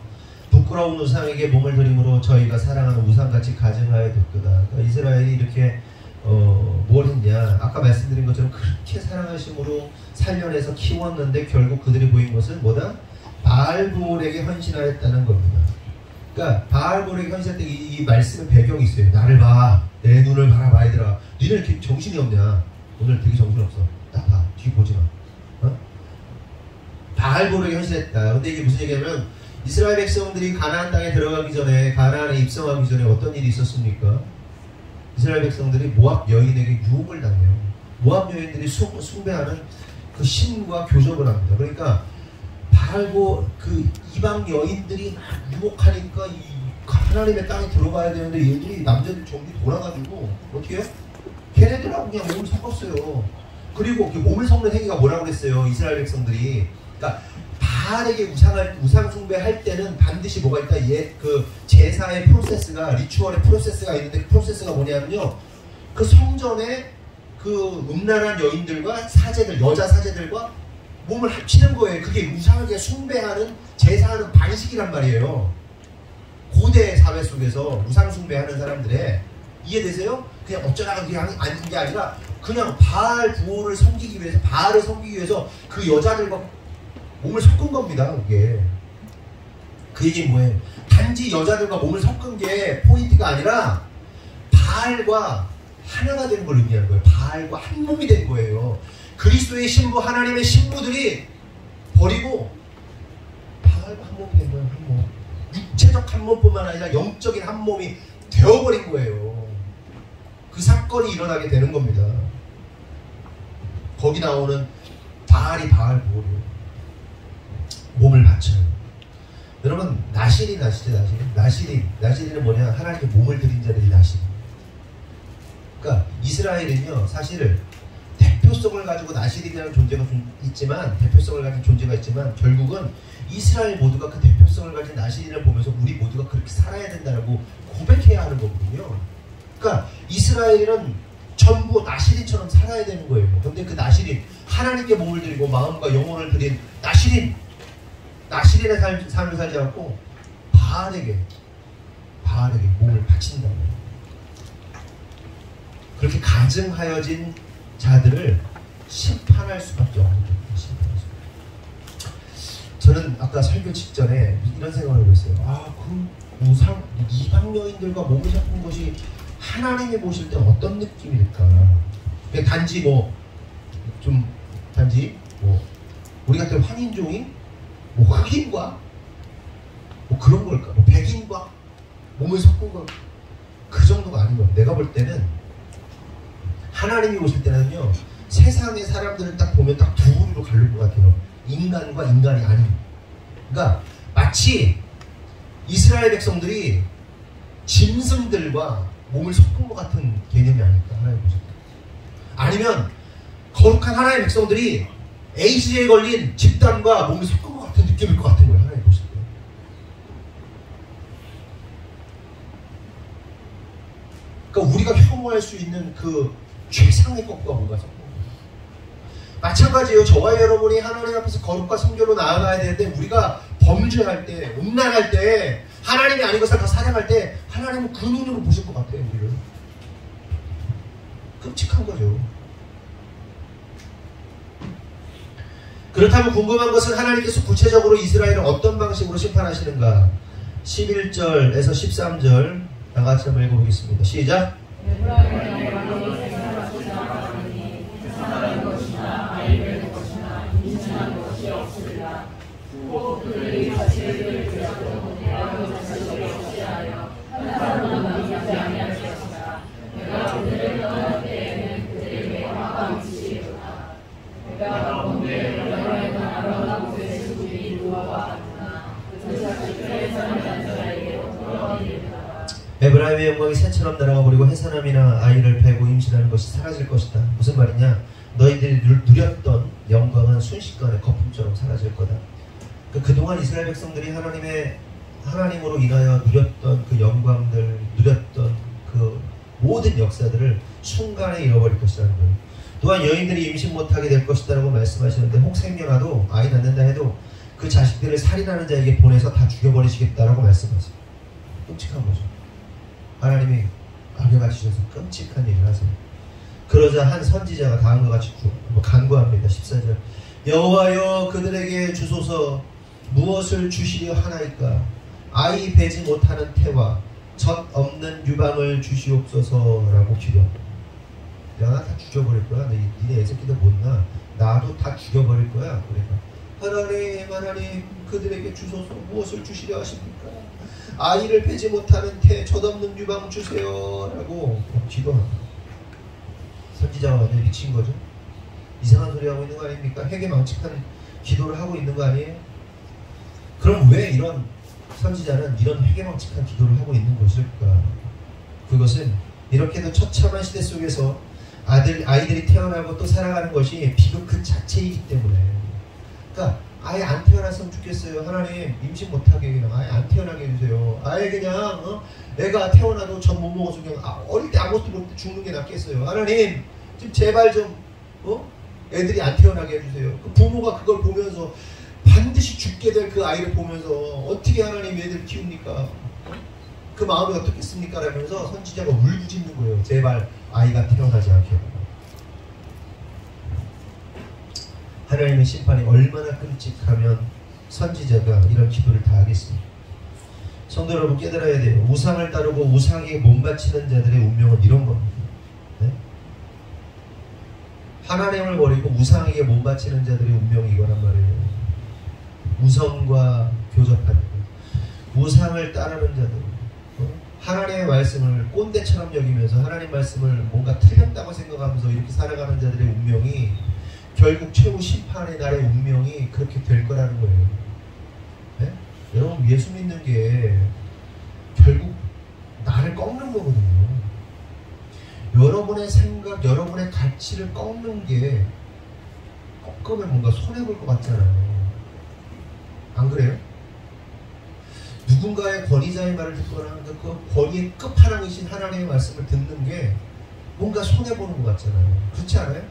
부끄러운 우상에게 몸을 드림으로 저희가 사랑하는 우상같이 가증하여뒀도다. 그러니까 이스라엘이 이렇게 뭘 했냐. 아까 말씀드린 것처럼 그렇게 사랑하심으로 살려내서 키웠는데 결국 그들이 보인 것은 뭐다? 바알보올에게 헌신하였다는 겁니다. 그러니까 바알보올에게 헌신할 때 이 말씀의 배경이 있어요. 나를 봐. 내 눈을 바라봐 얘들아. 니네 이렇게 정신이 없냐. 오늘 되게 정신없어. 나 봐. 뒤 보지 마. 바알보올에게 헌신했다. 근데 이게 무슨 얘기냐면 이스라엘 백성들이 가나안 땅에 들어가기 전에 가나안에 입성하기 전에 어떤 일이 있었습니까? 이스라엘 백성들이 모압 여인에게 유혹을 당해요. 모압 여인들이 숭배하는 그 신과 교접을 합니다. 그러니까 바알보 그 이방 여인들이 막 유혹하니까 이 하나님의 땅에 들어가야 되는데 얘들이 남자들 전부 돌아가지고 어떻게 해요? 걔네들하고 그냥 몸을 섞었어요. 그리고 그 몸을 섞는 행위가 뭐라고 그랬어요? 이스라엘 백성들이. 그러니까 바알에게 우상 숭배할 때는 반드시 뭐가 있다. 그 제사의 프로세스가 리추얼의 프로세스가 있는데 그 프로세스가 뭐냐면요. 그 성전에 그 음란한 여인들과 사제들, 여자 사제들과 몸을 합치는 거예요. 그게 우상에게 숭배하는 제사하는 방식이란 말이에요. 고대 사회 속에서 우상 숭배하는 사람들의 이해되세요? 그냥 어쩌다가 그게 아닌 게 아니라 그냥 바알 부호를 섬기기 위해서 바알을 섬기기 위해서 그 여자들과 몸을 섞은 겁니다. 그게 그 얘기는 뭐예요? 단지 여자들과 몸을 섞은 게 포인트가 아니라 바알과 하나가 되는 걸 의미하는 거예요. 바알과 한 몸이 된 거예요. 그리스도의 신부 하나님의 신부들이 버리고 바알과 한 몸이 된 거예요. 한 몸. 육체적 한 몸뿐만 아니라 영적인 한 몸이 되어버린 거예요. 그 사건이 일어나게 되는 겁니다. 거기 나오는 바알이 바알보올이에요. 몸을 바쳐요. 여러분 나실이 아시죠? 나실이는 뭐냐? 하나님께 몸을 드린 자들이 나실. 그러니까 이스라엘은요 사실 대표성을 가지고 나실이라는 존재가 있지만 대표성을 가진 존재가 있지만 결국은 이스라엘 모두가 그 대표성을 가진 나실인을 보면서 우리 모두가 그렇게 살아야 된다고 고백해야 하는 거거든요. 그러니까 이스라엘은 전부 나실인처럼 살아야 되는 거예요. 그런데 그 나실인 하나님께 몸을 드리고 마음과 영혼을 드린 나실인의 삶을 살지 않고 바알에게 몸을 바친다고. 그렇게 가증하여진 자들을 심판할 수밖에 없는 겁니다. 저는 아까 설교 직전에 이런 생각을 해봤어요. 그 우상 이방 여인들과 몸을 섞은 것이 하나님이 보실 때 어떤 느낌일까? 단지 우리 같은 환인종이 뭐 흑인과 뭐 그런 걸까? 뭐 백인과 몸을 섞은 걸까? 그 정도가 아닌 거예요. 내가 볼 때는 하나님이 오실 때는요, 세상의 사람들을 딱 보면 딱 두 부류로 갈릴 것 같아요. 인간과 인간이 아닌. 그러니까 마치 이스라엘 백성들이 짐승들과 몸을 섞은 것 같은 개념이 아닐까, 하나님 보실 때. 아니면 거룩한 하나님의 백성들이 에이즈에 걸린 집단과 몸을 섞은 것 같은 느낌일 것 같은 거예요, 하나님 보실 때. 그러니까 우리가 혐오할 수 있는 그 최상의 것과 뭔가 섞은 거예요. 마찬가지예요. 저와 여러분이 하나님 앞에서 거룩과 성결로 나아가야 되는데, 우리가 범죄할 때, 음란할 때, 하나님이 아닌 것을 다 사랑할 때, 하나님은 그 눈으로 보실 것 같아요, 우리를. 끔찍한 거죠. 그렇다면 궁금한 것은 하나님께서 구체적으로 이스라엘을 어떤 방식으로 심판하시는가? 11절에서 13절 다 같이 한번 읽어보겠습니다. 시작! 에브라임의 영광이 새처럼 날아가 버리고 해산함이나 아이를 베고 임신하는 것이 사라질 것이다. 무슨 말이냐? 너희들이 누렸던 영광은 순식간에 거품처럼 사라질 거다. 그동안 이스라엘 백성들이 하나님으로 인하여 누렸던 그 영광들, 누렸던 그 모든 역사들을 순간에 잃어버릴 것이라는 거예요. 또한 여인들이 임신 못하게 될 것이다라고 말씀하시는데, 혹 생겨나도 아이 낳는다 해도 그 자식들을 살인하는 자에게 보내서 다 죽여버리시겠다라고 말씀하세요. 끔찍한 거죠. 하나님이 악여가지셔서 끔찍한 얘기를 하세요. 그러자 한 선지자가 다음과 같이 간구합니다. 14절. 여호와여, 그들에게 주소서. 무엇을 주시려 하나이까? 아이 배지 못하는 태와 젖 없는 유방을 주시옵소서라고 기도합니다. 야, 나 다 죽여버릴 거야. 니네 애새끼들 못 낳아. 나도 다 죽여버릴 거야. 그러니까 하나님 그들에게 주소서. 무엇을 주시려 하십니까? 아이를 배지 못하는 태, 젖 없는 유방 주세요 라고 기도합니다. 선지자가 완전히 미친 거죠. 이상한 소리 하고 있는 거 아닙니까? 회개망측한 기도를 하고 있는 거 아니에요? 그럼 왜 이런 선지자는 이런 회개망측한 기도를 하고 있는 것일까? 그것은 이렇게도 처참한 시대 속에서 아이들이 태어나고 또 살아가는 것이 비극 그 자체이기 때문에. 그러니까 아예 안 태어났으면 좋겠어요. 하나님 임신 못하게 그냥 아예 안 태어나게 해주세요. 아예 그냥 애가 태어나도 젖 못 먹어서 그냥 어릴 때 아무것도 못 죽는 게 낫겠어요. 하나님 좀 제발 좀 애들이 안 태어나게 해주세요. 그 부모가 그걸 보면서 반드시 죽게 될 그 아이를 보면서 어떻게 하나님 애들 키웁니까? 그 마음이 어떻겠습니까? 라면서 선지자가 울부짖는 거예요. 제발 아이가 태어나지 않게. 하나님의 심판이 얼마나 끔찍하면 선지자가 이런 기도를 다 하겠습니까? 성도 여러분, 깨달아야 돼요. 우상을 따르고 우상에 몸바치는 자들의 운명은 이런 겁니다. 네? 하나님을 버리고 우상에게 몸바치는 자들의 운명이 이거란 말이에요. 우상과 교접하는 것, 우상을 따르는 자들, 하나님의 말씀을 꼰대처럼 여기면서 하나님 말씀을 뭔가 틀렸다고 생각하면서 이렇게 살아가는 자들의 운명이 결국 최후 심판의 날의 운명이 그렇게 될 거라는 거예요. 네? 여러분, 예수 믿는 게 결국 나를 꺾는 거거든요. 여러분의 생각, 여러분의 가치를 꺾는 게 꺾으면 뭔가 손해볼 것 같잖아요. 안 그래요? 누군가의 권위자의 말을 듣거나 그 권위의 끝판왕이신 하나님의 말씀을 듣는 게 뭔가 손해보는 것 같잖아요. 그렇지 않아요?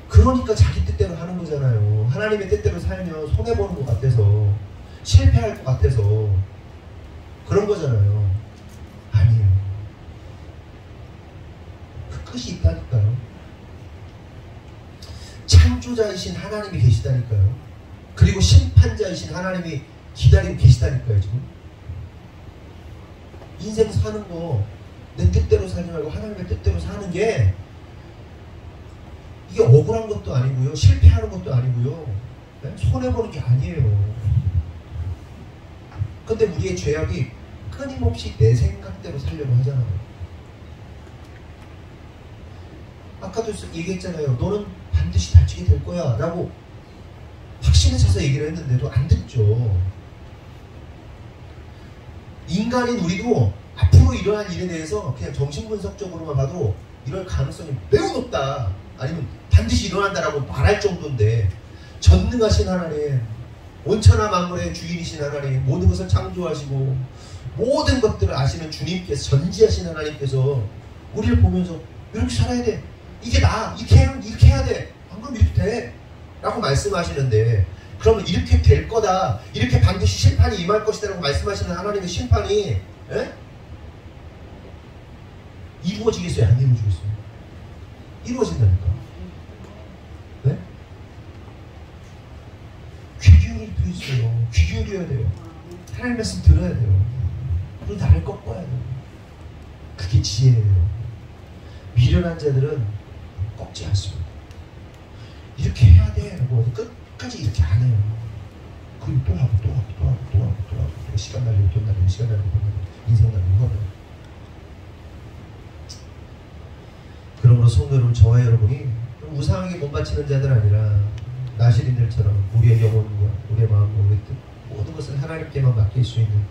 그러니까 자기 뜻대로 하는 거잖아요. 하나님의 뜻대로 살면 손해보는 것 같아서, 실패할 것 같아서 그런 거잖아요. 아니에요. 그 끝이 있다니까요. 창조자이신 하나님이 계시다니까요. 그리고 심판자이신 하나님이 기다리고 계시다니까요. 지금 인생 사는 거 내 뜻대로 살지 말고 하나님의 뜻대로 사는 게 이게 억울한 것도 아니고요, 실패하는 것도 아니고요, 손해보는 게 아니에요. 근데 우리의 죄악이 끊임없이 내 생각대로 살려고 하잖아요. 아까도 얘기했잖아요. 너는 반드시 다치게 될 거야 라고 확신에 차서 얘기를 했는데도 안 듣죠. 인간인 우리도 앞으로 일어날 일에 대해서 그냥 정신분석적으로만 봐도 이럴 가능성이 매우 높다, 아니면 반드시 일어난다라고 말할 정도인데, 전능하신 하나님, 온천하 만물의 주인이신 하나님, 모든 것을 창조하시고 모든 것들을 아시는 주님께서, 전지하신 하나님께서 우리를 보면서 이렇게 살아야 돼, 이게 나, 이렇게 해야 돼, 안 그러면 이렇게 돼 라고 말씀하시는데, 그러면 이렇게 될 거다, 이렇게 반드시 심판이 임할 것이다 라고 말씀하시는 하나님의 심판이 이루어지겠어요? 안 이루어지겠어요? 이루어진다니까. 네? 귀 기울일 필요 있어요. 귀 기울여야 돼요. 하나님 말씀 들어야 돼요. 그리고 나를 꺾어야 돼요. 그게 지혜예요. 미련한 자들은 꺾지 않습니다. 이렇게 해야 돼 라고 끝까지 이렇게 안 해요. 그리고 또 하고 시간 날리고 돈 날리고 시간 날리고 돈 날리고 인생 날리고 하고. 그러므로 성도 여러분, 저와 여러분이 우상에게 못 바치는 자들 아니라 나시린들처럼 우리의 영혼과 우리의 마음과 우리의 뜻, 모든 것을 하나님께만 맡길 수 있는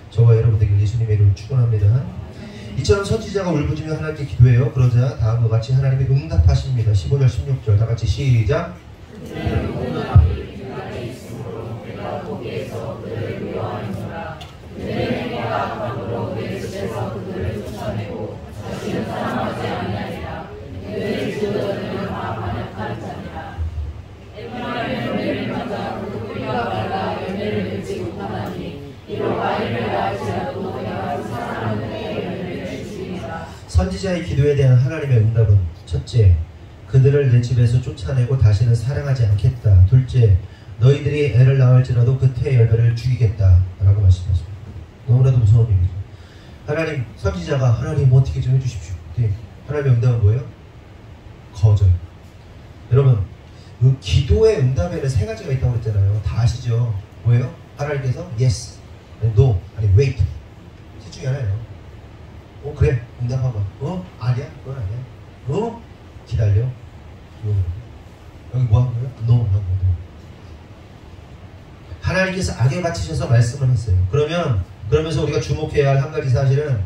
저와 여러분에게 예수님의 이름을 축원합니다. 이처럼 선지자가 울부짖으며 하나님께 기도해요. 그러자 다음과 같이 하나님이 응답하십니다. 15절 16절 다 같이 시작. 선지자의 기도에 대한 하나님의 응답은, 첫째, 그들을 내 집에서 쫓아내고 다시는 사랑하지 않겠다. 둘째, 너희들이 애를 낳을지라도 그 태의 열매를 죽이겠다 라고 말씀하십니다. 너무나도 무서운 얘기죠. 하나님, 선지자가 하나님 어떻게 좀 해주십시오. 하나님의 응답은 뭐예요? 거절. 여러분, 그 기도의 응답에는 세 가지가 있다고 그랬잖아요. 다 아시죠? 뭐예요? 하나님께서 yes, no, 아니 wait. 셋 중에 하나예요. 그래, 응답하봐. 아니야, 그건 아니야. 기다려. 여기 뭐 한 거예요? no 한 거예요. 하나님께서 악에 바치셔서 말씀을 했어요. 그러면서 우리가 주목해야 할 한 가지 사실은,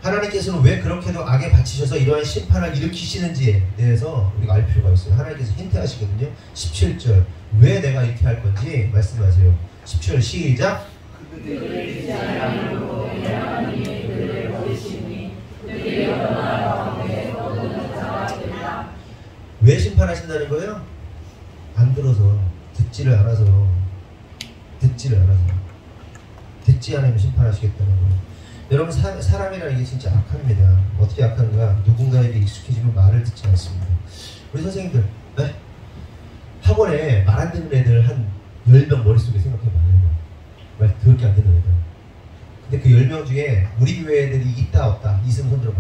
하나님께서는 왜 그렇게도 악에 바치셔서 이러한 심판을 일으키시는지에 대해서 우리가 알 필요가 있어요. 하나님께서 힌트하시거든요. 17절, 왜 내가 이렇게 할 건지 말씀하세요. 17절 시작. 왜 심판하신다는 거예요? 안 들어서, 듣지를 않아서, 듣지 않으면 심판하시겠다는 거예요. 여러분, 사람이라는 게 진짜 악합니다. 어떻게 악한가? 누군가에게 익숙해지면 말을 듣지 않습니다. 우리 선생님들, 네? 학원에 말 안 듣는 애들 한 10명 머릿속에 생각해봐요. 말 더럽게 안 듣는 애들. 근데 그 10명 중에 우리 교회 애들이 있다 없다? 있으면 손 들어봐.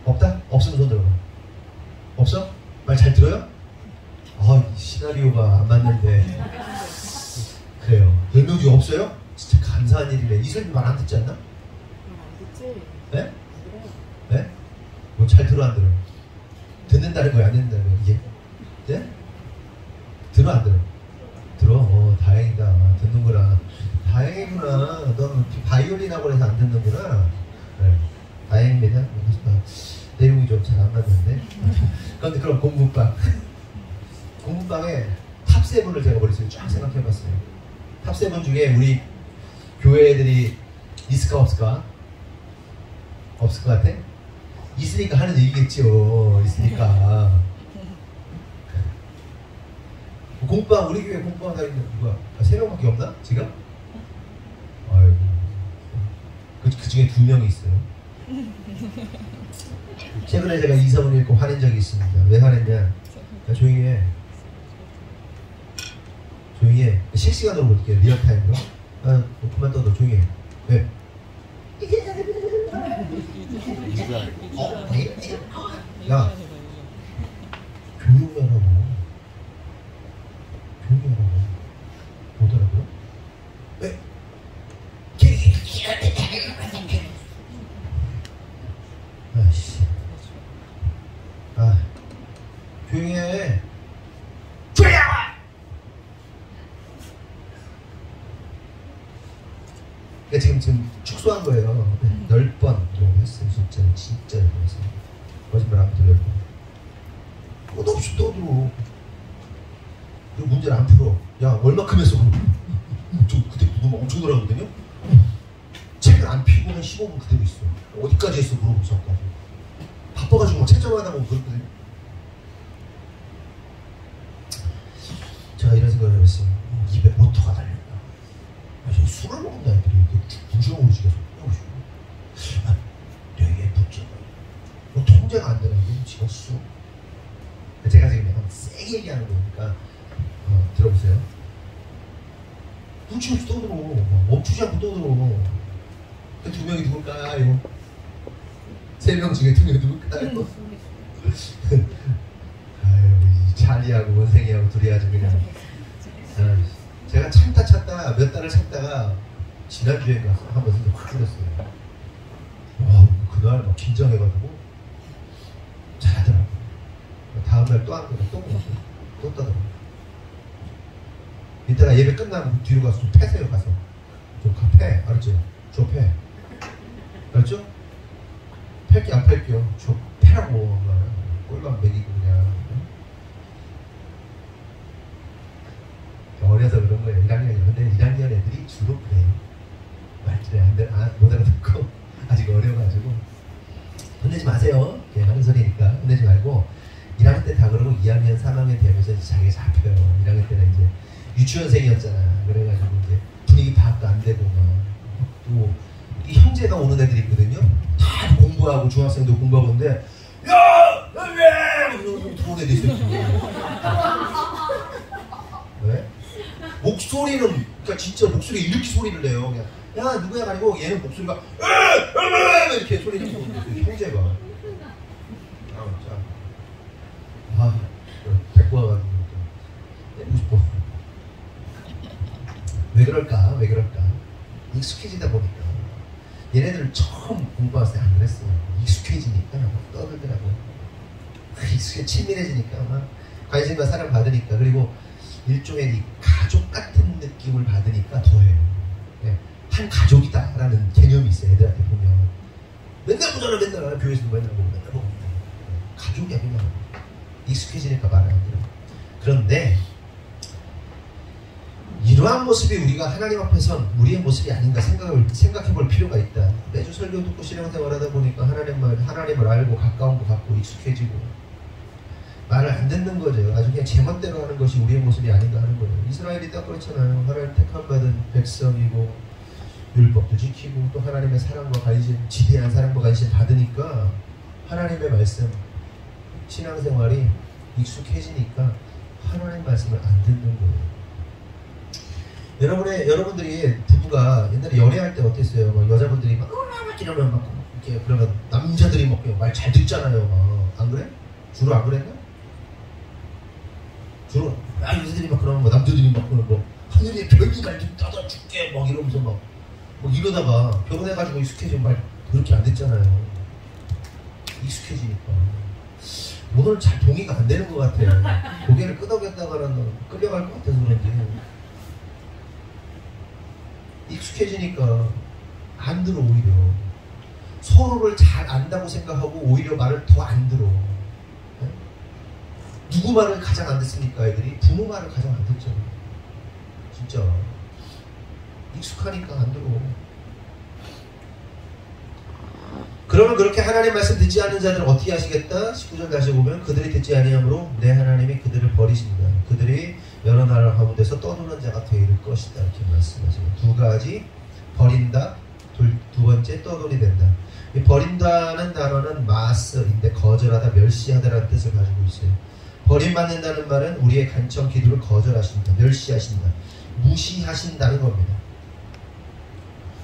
없다? 없으면 손 들어봐. 없어? 말 잘 들어요? 시나리오가 안 맞는데. 그래요. 10명 중에 없어요? 진짜 감사한 일이네. 이슬비 말 안 듣지 않나?
안 듣지.
네? 네? 뭐 잘 들어 안 들어? 듣는다는 거야, 안 듣는다는 거야, 이게? 네? 들어 안 들어? 들어? 다행이다. 듣는구나. 다행이구나. 넌 바이올린 학원에서 안 듣는구나. 네. 다행입니다. 내용이 좀 잘 안 맞는데. 그런데 그럼 공부방. 공부방에 탑7을 제가 머릿속에 쫙 생각해봤어요. 탑7 중에 우리 교회 애들이 있을까 없을까? 없을 것 같아? 있으니까 하는 얘기겠죠. 있으니까. 공부방, 우리 교회 공부방 다니는 누가? 3명밖에 없나? 지금? 아이고. 그 중에 2명이 있어요. 최근에 제가 이성을 읽고 화낸 적이 있습니다. 왜 화냈냐? 야, 조용히 해. 조용히 해. 실시간으로 볼게요. 리얼타임으로. 그만 떠. 너 조용히 해. 왜? 야, 조용히 하라고. 조용히 하라고. 못 하라고요? 왜? 그러니까 지금 축소한 거예요. 10번 정도 했어요. 진짜 했어요. 거짓말 안 들려고. 끝없이 떠들어. 그리고 문제를 안 풀어. 야, 얼마큼 했어? 그때 누구 엄청 들어가거든요. 책을 안 피고 한 15분 그대로 있어. 어디까지 했어? 물어보서까지. 바빠가지고 책 정하다 보면 그렇거든요. 제가 이런 생각을 해봤어요. 입에 모터가 달렸다. 술을 먹는다 애들이 부정으로 지켜서 야, 되게 붙죠. 통제가 안 되는 게 지었어. 제가 지금 약간 세게 얘기하는 거니까 들어보세요. 눈치 없이 떠들어. 멈추지 않고 떠들어. 두 명이 누굴까요? 3명 중에 2명이 누굴까요? 아유, 이 찰리하고 원생이하고 둘이 아주 그냥. 제가 참다 몇 달을 참다가 지난주에 가서 한번 진짜 확 줄였어요. 그날 막 긴장해가지고 잘하더라고요. 다음날 또 한 거예요. 또 따더라고요. 이따가 예배 끝나면 뒤로 가서 좀 패세요. 가서 좀 패. 알았죠? 좀 패. 알았죠? 팰게 안 팰게요. 좀 패라고. 꼴만 먹이고 그냥. 어려서 그런 거예요. 1학년이. 근데 1학년 애들이 주로 그래요. 말투를 못 알아듣고 아직 어려가지고 혼내지 마세요. 하는 소리니까 혼내지 말고 1학년 때 다 그러고 2학년, 3학년 되면서 이제 자기가 잡혀요. 1학년 때는 이제 유치원생이었잖아. 그래가지고 이제 분위기 파악도 안 되고 또 이 형제가 오는 애들이 있거든요. 다 공부하고 중학생도 공부하고 있는데 야! 왜! 이러고 들어오는 애들이 있어요. 왜? 목소리는 그러니까 진짜 목소리가 이렇게 소리를 내요. 그냥 야 누구야 아니고 얘는 목소리가 이렇게 소리 내고 형제가 데리고 와가지고 내고 싶어. 왜 그럴까? 익숙해지다 보니까 얘네들 처음 공부할 때 안 그랬어요. 익숙해지니까 막 떠들더라고요. 친밀해지니까 막 관심과 사랑 받으니까. 그리고 일종의 이 가족 같은 느낌을 받으니까 더해요. 한 가족이다라는 개념이 있어요. 애들한테 보면 맨날 보잖아. 맨날 교회에서도 맨날 보고 가족이야. 그냥 익숙해지니까 말을 안 들어요. 그런데 이러한 모습이 우리가 하나님 앞에선 우리의 모습이 아닌가 생각해 볼 필요가 있다. 매주 설교 듣고 신앙생활 하다 보니까 하나님을 알고 가까운 것 같고 익숙해지고 말을 안 듣는 거죠. 아주 그냥 제멋대로 하는 것이 우리의 모습이 아닌가 하는 거예요. 이스라엘이 딱 그렇잖아요. 하나님 택함받은 백성이고 율법도 지키고 또 하나님의 사랑과 관심, 지대한 사랑과 관심 받으니까 하나님의 말씀, 신앙생활이 익숙해지니까 하나님 말씀을 안 듣는 거예요. 여러분들이 부부가 옛날에 연애할 때 어땠어요? 막 여자분들이 막 이러면 막 이렇게 그러면 남자들이 막 말 잘 듣잖아요. 안 그래? 주로 안 그랬나? 주로 요새들이 막 그러면 남자들이 막 그러면 뭐 하늘에 별미가 좀 떠다줄게 막 이러면서 막 이러다가 결혼해가지고 익숙해지면 말 그렇게 안 듣잖아요. 익숙해지니까. 오늘 잘 동의가 안 되는 것 같아요. 고개를 끄덕였다가는 끌려갈 것 같아서 그런지. 익숙해지니까 안 들어. 오히려 서로를 잘 안다고 생각하고 오히려 말을 더 안 들어. 누구 말을 가장 안 듣습니까? 애들이 부모 말을 가장 안 듣죠. 진짜 익숙하니까 안 들어. 그러면 그렇게 하나님 말씀 듣지 않는 자들은 어떻게 하시겠다? 19절 다시 보면 그들이 듣지 아니하므로 내 하나님이 그들을 버리신다. 그들이 여러 나라 가운데서 떠도는 자가 되릴 것이다. 이렇게 말씀하시고 두 가지 버린다. 두 번째 떠돌이 된다. 이 버린다는 단어는 마스인데 거절하다, 멸시하다라는 뜻을 가지고 있어요. 버림받는다는 말은 우리의 간청 기도를 거절하신다, 멸시하신다, 무시하신다는 겁니다.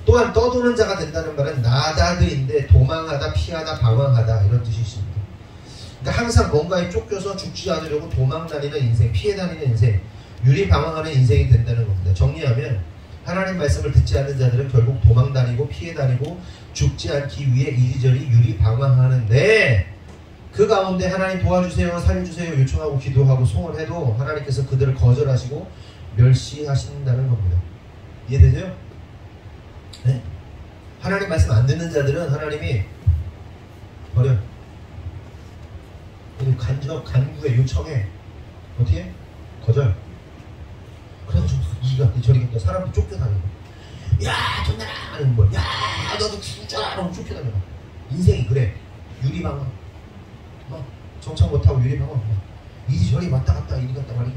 또한 떠도는 자가 된다는 말은 나다드인데 도망하다, 피하다, 방황하다 이런 뜻이 있습니다. 그러니까 항상 뭔가에 쫓겨서 죽지 않으려고 도망 다니는 인생, 피해 다니는 인생, 유리 방황하는 인생이 된다는 겁니다. 정리하면 하나님 말씀을 듣지 않는 자들은 결국 도망 다니고 피해 다니고 죽지 않기 위해 이리저리 유리 방황하는데 그 가운데 하나님 도와주세요, 살려주세요 요청하고 기도하고 소원해도 하나님께서 그들을 거절하시고 멸시하신다는 겁니다. 이해되세요? 네? 하나님 말씀 안 듣는 자들은 하나님이 버려. 간구에 요청해. 어떻게? 거절. 그래서 좀 이가 저리 사람들 쫓겨다니고. 야, 존나라! 하는 거. 야, 너도 죽잖아! 라고 쫓겨다녀. 인생이 그래. 유리방어. 막 정착 못하고 유리방어. 이리저리 왔다 갔다 이리 갔다 말이야.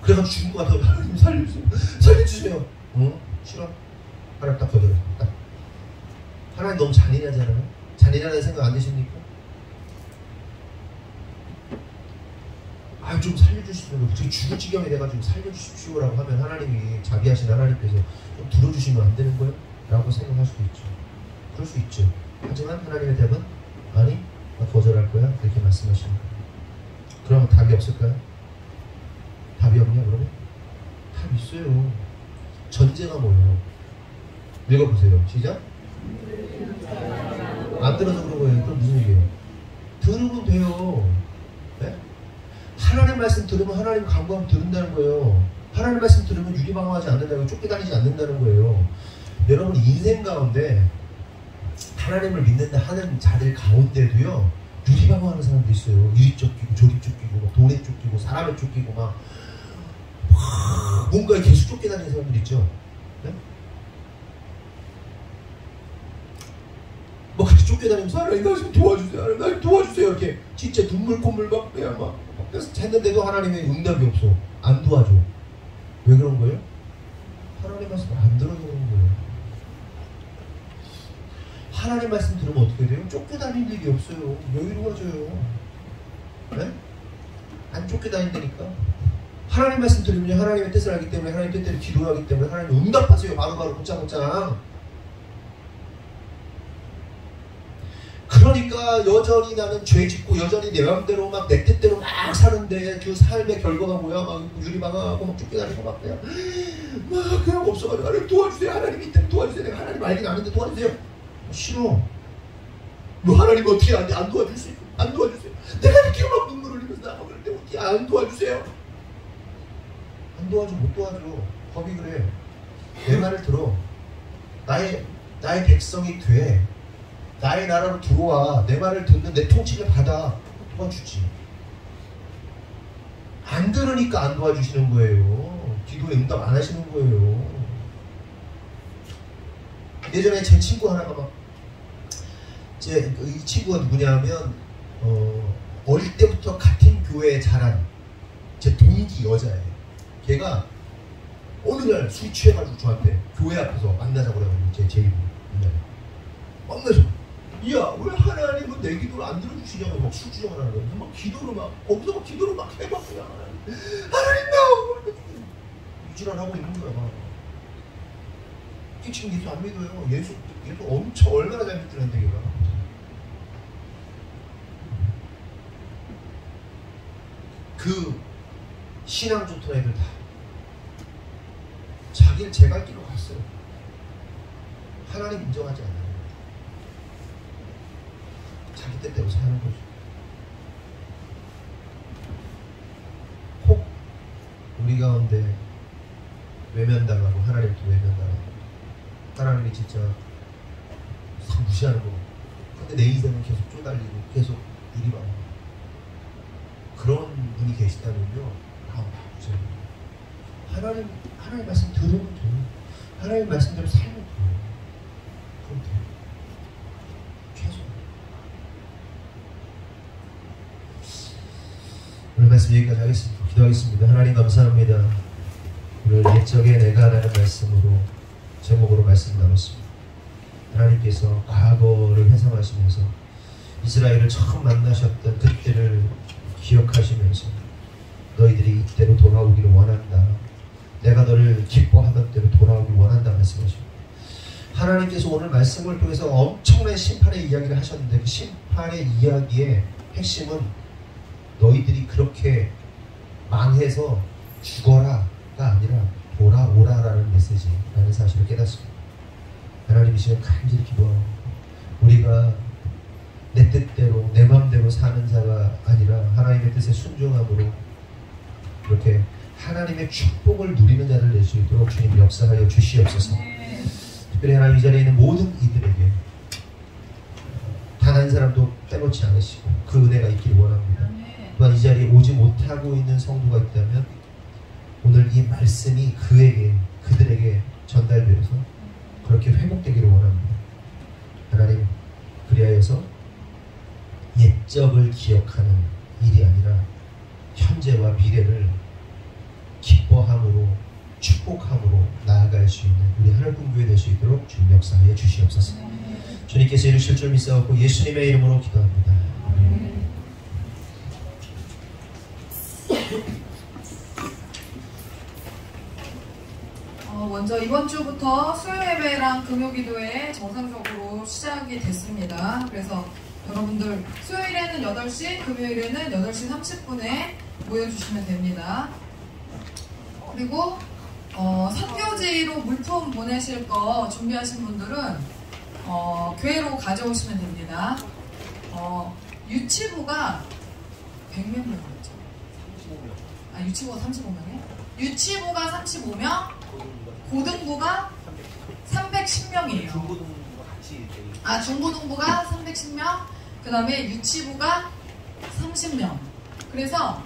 그래서 죽은 것 같아요. 하나님 살려주세요. 살려주세요. 응? 싫어. 하나님 딱 거절해. 딱. 하나님 너무 잔인하잖아요. 잔인하다는 생각 안 드십니까? 좀 살려주시면, 저기 죽을 지경이 돼가지고 살려주십시오라고 하면 하나님이 자비하신 하나님께서 좀 들어주시면 안 되는 거예요? 라고 생각할 수도 있죠. 그럴 수 있죠. 하지만 하나님의 답은 아니, 나 거절할 거야. 이렇게 말씀하시는 거예요. 그러면 답이 없을까요? 답이 없냐 그러면? 답이 있어요. 전제가 뭐예요? 읽어보세요. 시작. 안 들어서 그런 거예요. 그럼 무슨 얘기예요? 들으면 돼요. 네? 하나님 말씀 들으면 하나님 강구하면 들은다는 거예요. 하나님 말씀 들으면 유리방어하지 않는다는 거예요. 쫓겨다니지 않는다는 거예요. 여러분 인생 가운데 하나님을 믿는다 하는 자들 가운데도요 유리방어하는 사람도 있어요. 이리 쫓기고 저리 쫓기고 막 돈에 쫓기고 사람에 쫓기고 막 뭔가에 계속 쫓겨다니는 사람들 있죠. 네? 막 그렇게 쫓겨다니면서 하나님 나 좀 도와주세요. 하나님 나 좀 도와주세요. 이렇게 진짜 눈물 콧물 막 그냥 막 했는데도 하나님의 응답이 없어. 안 도와줘. 왜 그런 거예요? 하나님 말씀 안 들어서 그런 거예요. 하나님 말씀 들으면 어떻게 돼요? 쫓겨다닐 일이 없어요. 여유로워져요. 네? 안 쫓겨다닌다니까. 하나님 말씀 들으면 하나님의 뜻을 알기 때문에 하나님 뜻대로 기도하기 때문에 하나님 응답하세요. 바로바로 곧장곧장. 그러니까 여전히 나는 죄 짓고 여전히 내 마음대로 막 내 뜻대로 막 사는데 그 삶의 결과가 뭐야? 막 유리방어하고 막 쫓겨다니고 막 그냥 없어가지고 하나님 도와주세요. 하나님 이때 도와주세요. 내가 하나님 알긴 아는데 도와주세요. 싫어. 너 하나님 어떻게 안 도와주세요? 안 도와주세요. 내가 이렇게 막 눈물 흘리면서 나가고 그럴 때 어떻게 안 도와주세요? 안 도와줘. 못 도와줘. 법이 그래. 내 말을 들어. 나의 백성이 돼. 나의 나라로 들어와. 내 말을 듣는 내 통치를 받아. 도와주지. 안 들으니까 안 도와주시는 거예요. 기도에 응답 안 하시는 거예요. 예전에 제 친구 하나가 막 이 친구가 누구냐면 어릴 때부터 같은 교회에 자란 제 동기 여자예요. 걔가 어느 날 술 취해가지고 저한테 교회 앞에서 만나자고 그래가지고 제 이름 만나서 야, 왜 하나님은 내 기도를 안 들어주시냐고 막 술주정을 하는 거야. 막 기도를 막 거기서 막 기도를 막 해봐 그냥 하나님 나 유지랄 하고 있는 거야. 막. 지금 예수 안 믿어요. 예수 엄청 얼마나 잘 믿더란데 걔가. 그 신앙 좋던 애들 다 자기를 제갈 길로 갔어요. 하나님 인정하지 않아요. 자기 뜻대로 사는 거죠. 혹 우리 가운데 외면당하고 하나님도 외면당하고 하나님이 진짜 무시하는 거. 근데 내 인생은 계속 쪼달리고 계속 유리방어. 그런 분이 계시다면요. 하나님 말씀 들으면 돼요. 하나님 말씀대로 살면 돼요. 그럼 돼요. 최소. 오늘 말씀 여기까지 하겠습니다. 기도하겠습니다. 하나님 감사합니다. 오늘 옛적에 내가 하라는 말씀으로 제목으로 말씀 나눴습니다. 하나님께서 과거를 회상하시면서 이스라엘을 처음 만나셨던 그때를 기억하시면서 너희들이 이때로 돌아오기를 원한다. 내가 너를 기뻐하던 때로 돌아오기 원한다 말씀하십니다. 하나님께서 오늘 말씀을 통해서 엄청난 심판의 이야기를 하셨는데 그 심판의 이야기의 핵심은 너희들이 그렇게 망해서 죽어라가 아니라 돌아오라라는 메시지라는 사실을 깨닫습니다. 하나님이 지금 간절히 기도하고 우리가 내 뜻대로 내 마음대로 사는 자가 아니라 하나님의 뜻에 순종함으로 이렇게 하나님의 축복을 누리는 자를 낼 수 있도록 주님 역사하여 주시옵소서. 특별히 하나님 이 자리에 있는 모든 이들에게 단 한 사람도 빼놓지 않으시고 그 은혜가 있기를 원합니다. 또한 이 자리에 오지 못하고 있는 성도가 있다면 오늘 이 말씀이 그들에게 전달되어서 그렇게 회복되기를 원합니다. 하나님, 그리하여서 옛적을 기억하는 일이 아니라 현재와 미래를 기뻐함으로 축복함으로 나아갈 수 있는 우리 하늘분교회 될 수 있도록 주님 역사하여 주시옵소서. 주님께서 이루실 줄 믿사옵고 예수님의 이름으로 기도합니다.
먼저 이번 주부터 수요 예배랑 금요 기도회 정상적으로 시작이 됐습니다. 그래서 여러분들 수요일에는 8시, 금요일에는 8시 30분에 모여주시면 됩니다. 그리고 선교지로 물품 보내실 거 준비하신 분들은 교회로 가져오시면 됩니다. 유치부가 100명이었죠. 유치부가 35명이에요? 유치부가 35명, 고등부가 310명이에요. 중고등부가 310명, 그 다음에 유치부가 30명. 그래서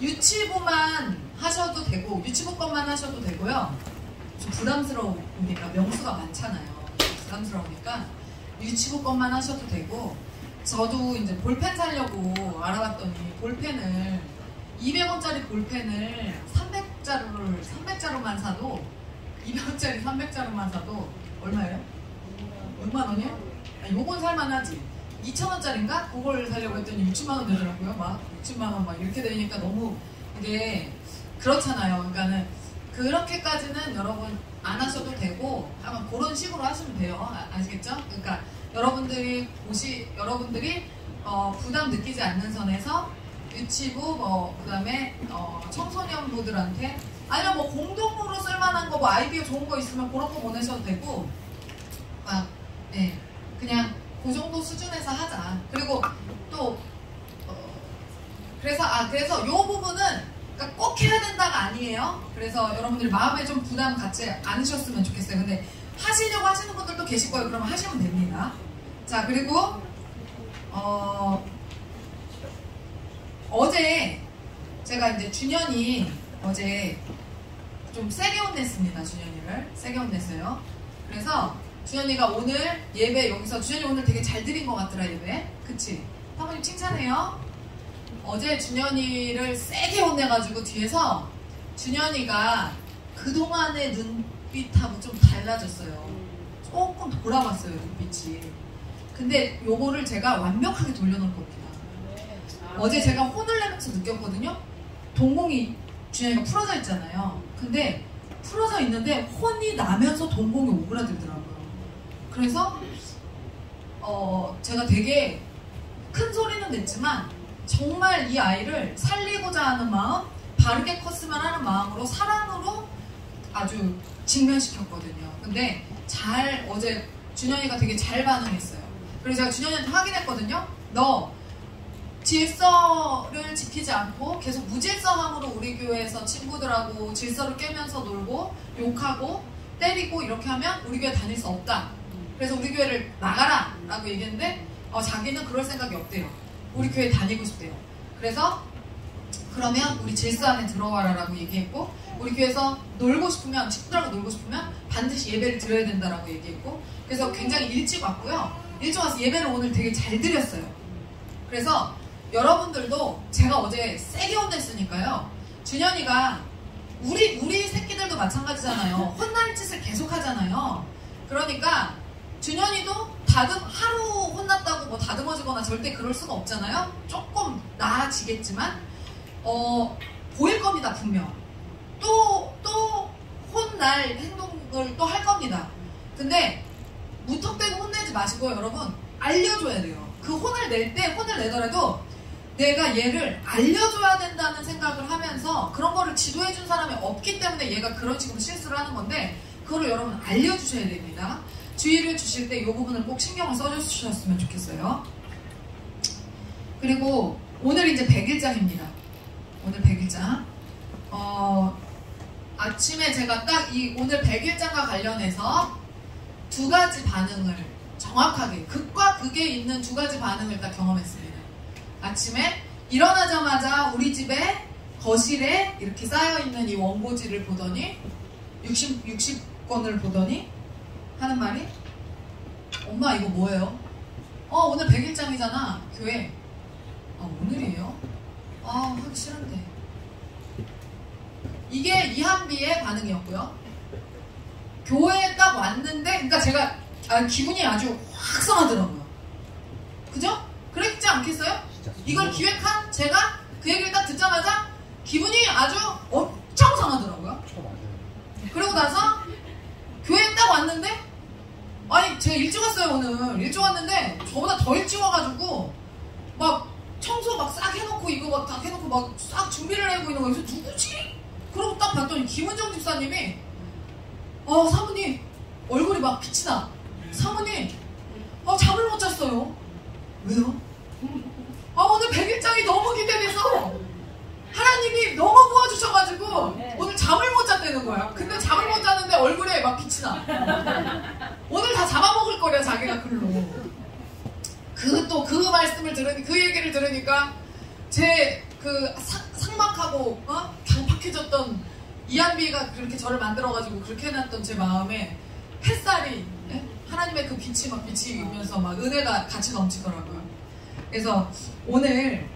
유치부만 하셔도 되고, 유치부 것만 하셔도 되고요. 좀 부담스러우니까, 명수가 많잖아요. 부담스러우니까 유치부 것만 하셔도 되고, 저도 이제 볼펜 사려고 알아봤더니 볼펜을 200원짜리 볼펜을 300자루만 사도 200원짜리 300자루만 사도 얼마예요? 6만원이요? 요건 살만하지. 2,000원짜리인가? 그걸 사려고 했더니 60만원 되더라고요. 막 60만원 막 이렇게 되니까 너무 이게 그렇잖아요. 그러니까는 그렇게까지는 여러분 안 하셔도 되고 아마 그런 식으로 하시면 돼요. 아시겠죠? 그러니까 여러분들이 부담 느끼지 않는 선에서 유치부 그 다음에 청소년부들한테 아니면 뭐 공동으로 쓸만한 거 뭐 아이디어 좋은 거 있으면 그런 거 보내셔도 되고 그냥 그 정도 수준에서 하자. 그리고 또 그래서 요 부분은 그러니까 꼭 해야 된다가 아니에요. 그래서 여러분들이 마음에 좀 부담 갖지 않으셨으면 좋겠어요. 근데 하시려고 하시는 분들도 계실 거예요. 그러면 하시면 됩니다. 자, 그리고 어제 제가 이제 준현이 어제 좀 세게 혼냈습니다. 준현이를 세게 혼냈어요. 그래서 준현이가 오늘 예배 여기서 준현이 오늘 되게 잘 드린 것 같더라. 예배 그치? 사모님 칭찬해요. 어제 준현이를 세게 혼내가지고 뒤에서 준현이가 그동안의 눈빛하고 좀 달라졌어요. 조금 돌아왔어요. 눈빛이. 근데 요거를 제가 완벽하게 돌려놓을 겁니다. 어제 제가 혼을 내면서 느꼈거든요. 동공이 준현이가 풀어져 있잖아요. 근데 풀어져 있는데 혼이 나면서 동공이 오그라들더라고요. 그래서 제가 되게 큰 소리는 냈지만 정말 이 아이를 살리고자 하는 마음, 바르게 컸으면 하는 마음으로 사랑으로 아주 직면시켰거든요. 근데 어제 준현이가 되게 잘 반응했어요. 그래서 제가 준현이한테 확인했거든요. 너 질서를 지키지 않고 계속 무질서함으로 우리 교회에서 친구들하고 질서를 깨면서 놀고 욕하고 때리고 이렇게 하면 우리 교회 다닐 수 없다. 그래서 우리 교회를 나가라 라고 얘기했는데 자기는 그럴 생각이 없대요. 우리 교회 다니고 싶대요. 그래서 그러면 우리 질서 안에 들어와라 라고 얘기했고, 우리 교회에서 놀고 싶으면, 친구들하고 놀고 싶으면 반드시 예배를 드려야 된다라고 얘기했고, 그래서 굉장히 일찍 왔고요. 일찍 와서 예배를 오늘 되게 잘 드렸어요. 그래서 여러분들도 제가 어제 세게 혼냈으니까요. 준현이가 우리 새끼들도 마찬가지잖아요. 혼날 짓을 계속 하잖아요. 그러니까 준현이도 하루 혼났다고 뭐 다듬어지거나 절대 그럴 수가 없잖아요. 조금 나아지겠지만 보일 겁니다. 분명. 또 혼날 행동을 또 할 겁니다. 근데 무턱대고 혼내지 마시고요. 여러분 알려줘야 돼요. 그 혼을 내더라도 내가 얘를 알려줘야 된다는 생각을 하면서, 그런 거를 지도해준 사람이 없기 때문에 얘가 그런 식으로 실수를 하는 건데, 그거를 여러분 알려주셔야 됩니다. 주의를 주실 때 이 부분을 꼭 신경을 써주셨으면 좋겠어요. 그리고 오늘 이제 100일장입니다. 오늘 100일장. 아침에 제가 딱 이 오늘 100일장과 관련해서 두 가지 반응을 정확하게 극과 극에 있는 두 가지 반응을 딱 경험했습니다. 아침에 일어나자마자 우리 집에 거실에 이렇게 쌓여있는 이 원고지를 보더니 60권을 보더니 하는 말이 엄마 이거 뭐예요? 오늘 100일장이잖아 교회. 오늘이에요? 하기 싫은데. 이게 이한비의 반응이었고요. 교회에 딱 왔는데 그러니까 제가 기분이 아주 확 상하더라고요. 그죠? 그랬지 않겠어요? 이걸 기획한 제가 그 얘기를 딱 듣자마자 기분이 아주 엄청 상하더라고요. 그러고 나서 교회에 딱 왔는데 아니 제가 일찍 왔어요. 오늘 일찍 왔는데 저보다 더 일찍 와가지고 막 청소 막 싹 해놓고 이거 막 다 해놓고 막 싹 준비를 하고 있는 거예요. 그래서 누구지? 그러고 딱 봤더니 김은정 집사님이 사모님 얼굴이 막 빛이 나. 사모님 잠을 못 잤어요. 왜요? 오늘 100일장이 너무 기대돼서 하나님이 너무 도와주셔가지고 오늘 잠을 못 잤다는 거야. 근데 잠을 못 잤는데 얼굴에 막 빛이 나. 오늘 다 잡아먹을 거래 자기가 글로. 그 말씀을 그 얘기를 들으니까 제 그 삭막하고 강팍해졌던 이한비가 그렇게 저를 만들어가지고 그렇게 해놨던 제 마음에 햇살이 하나님의 그 빛이 막 비치면서 막 은혜가 같이 넘치더라고요. 그래서 오늘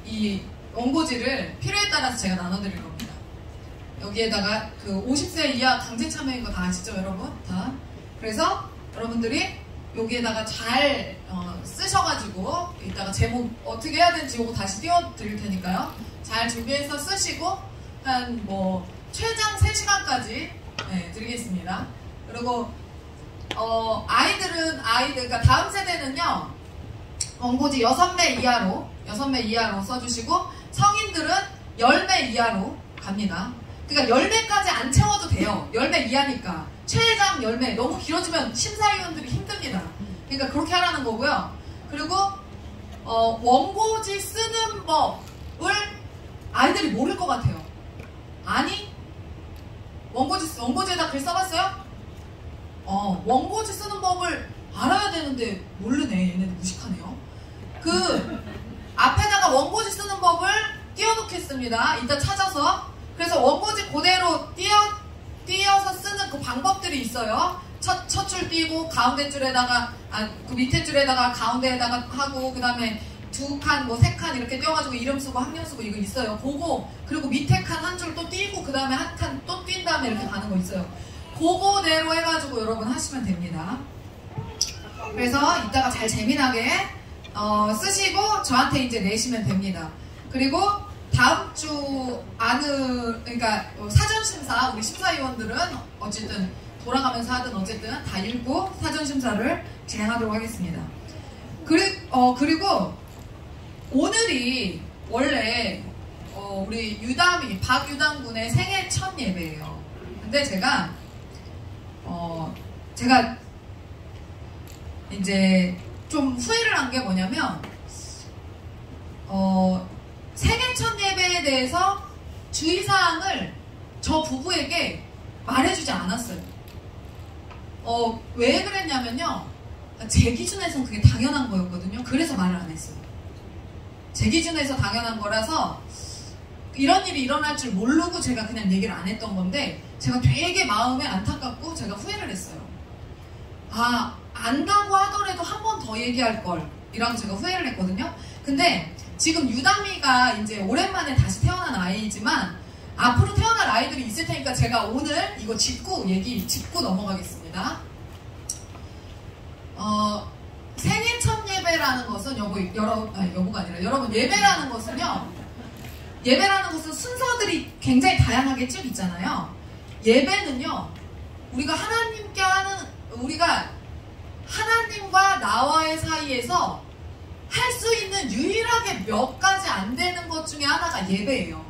이 원고지를 필요에 따라서 제가 나눠드릴 겁니다. 여기에다가 그 50세 이하 강제 참여인 거 다 아시죠 여러분? 다. 그래서 여러분들이 여기에다가 잘 쓰셔가지고 이따가 제목 어떻게 해야 되는지 이거 다시 띄워드릴 테니까요. 잘 준비해서 쓰시고 한 뭐 최장 3시간까지 드리겠습니다. 그리고 그러니까 다음 세대는요 원고지 6매 이하로 써주시고 성인들은 10매 이하로 갑니다. 그러니까 10매까지 안 채워도 돼요. 10매 이하니까 최장 10매 너무 길어지면 심사위원들이 힘듭니다. 그러니까 그렇게 하라는 거고요. 그리고 원고지 쓰는 법을 아이들이 모를 것 같아요. 아니? 원고지에다 글 써봤어요? 원고지 쓰는 법을 알아야 되는데 모르네. 얘네들 무식하네요. 그 앞에다가 원고지 쓰는 법을 띄워놓겠습니다. 이따 찾아서. 그래서 원고지 그대로 띄어서 쓰는 그 방법들이 있어요. 첫 줄 띄고 가운데 줄에다가 그 밑에 줄에다가 가운데에다가 하고 그 다음에 2칸 뭐 3칸 이렇게 띄워가지고 이름 쓰고 학년 쓰고 이거 있어요. 그거 그리고 밑에 칸 한 줄 또 띄고 그 다음에 한 칸 또 띈 다음에 이렇게 가는 거 있어요. 그거대로 해가지고 여러분 하시면 됩니다. 그래서 이따가 잘 재미나게 쓰시고 저한테 이제 내시면 됩니다. 그리고 다음 주 그러니까 사전심사 우리 심사위원들은 어쨌든 돌아가면서 하든 어쨌든 다 읽고 사전심사를 진행하도록 하겠습니다. 그리고 오늘이 원래 우리 박유담 군의 생애 첫 예배예요. 근데 제가 이제 좀 후회를 한 게 뭐냐면 생애 첫 예배에 대해서 주의사항을 저 부부에게 말해주지 않았어요. 왜 그랬냐면요. 제 기준에서는 그게 당연한 거였거든요. 그래서 말을 안 했어요. 제 기준에서 당연한 거라서 이런 일이 일어날 줄 모르고 제가 그냥 얘기를 안 했던 건데 제가 되게 마음에 안타깝고 제가 후회를 했어요. 안다고 하더라도 한 번 더 얘기할 걸 이라고 제가 후회를 했거든요. 근데 지금 유담이가 이제 오랜만에 다시 태어난 아이지만 앞으로 태어날 아이들이 있을 테니까 제가 오늘 이거 짚고 넘어가겠습니다. 생애 첫 예배라는 것은 여보가 아니라 여러분 예배라는 것은요. 예배라는 것은 순서들이 굉장히 다양하게 쭉 있잖아요. 예배는요. 우리가 하나님과 나와의 사이에서 할 수 있는 유일하게 몇 가지 안 되는 것 중에 하나가 예배예요.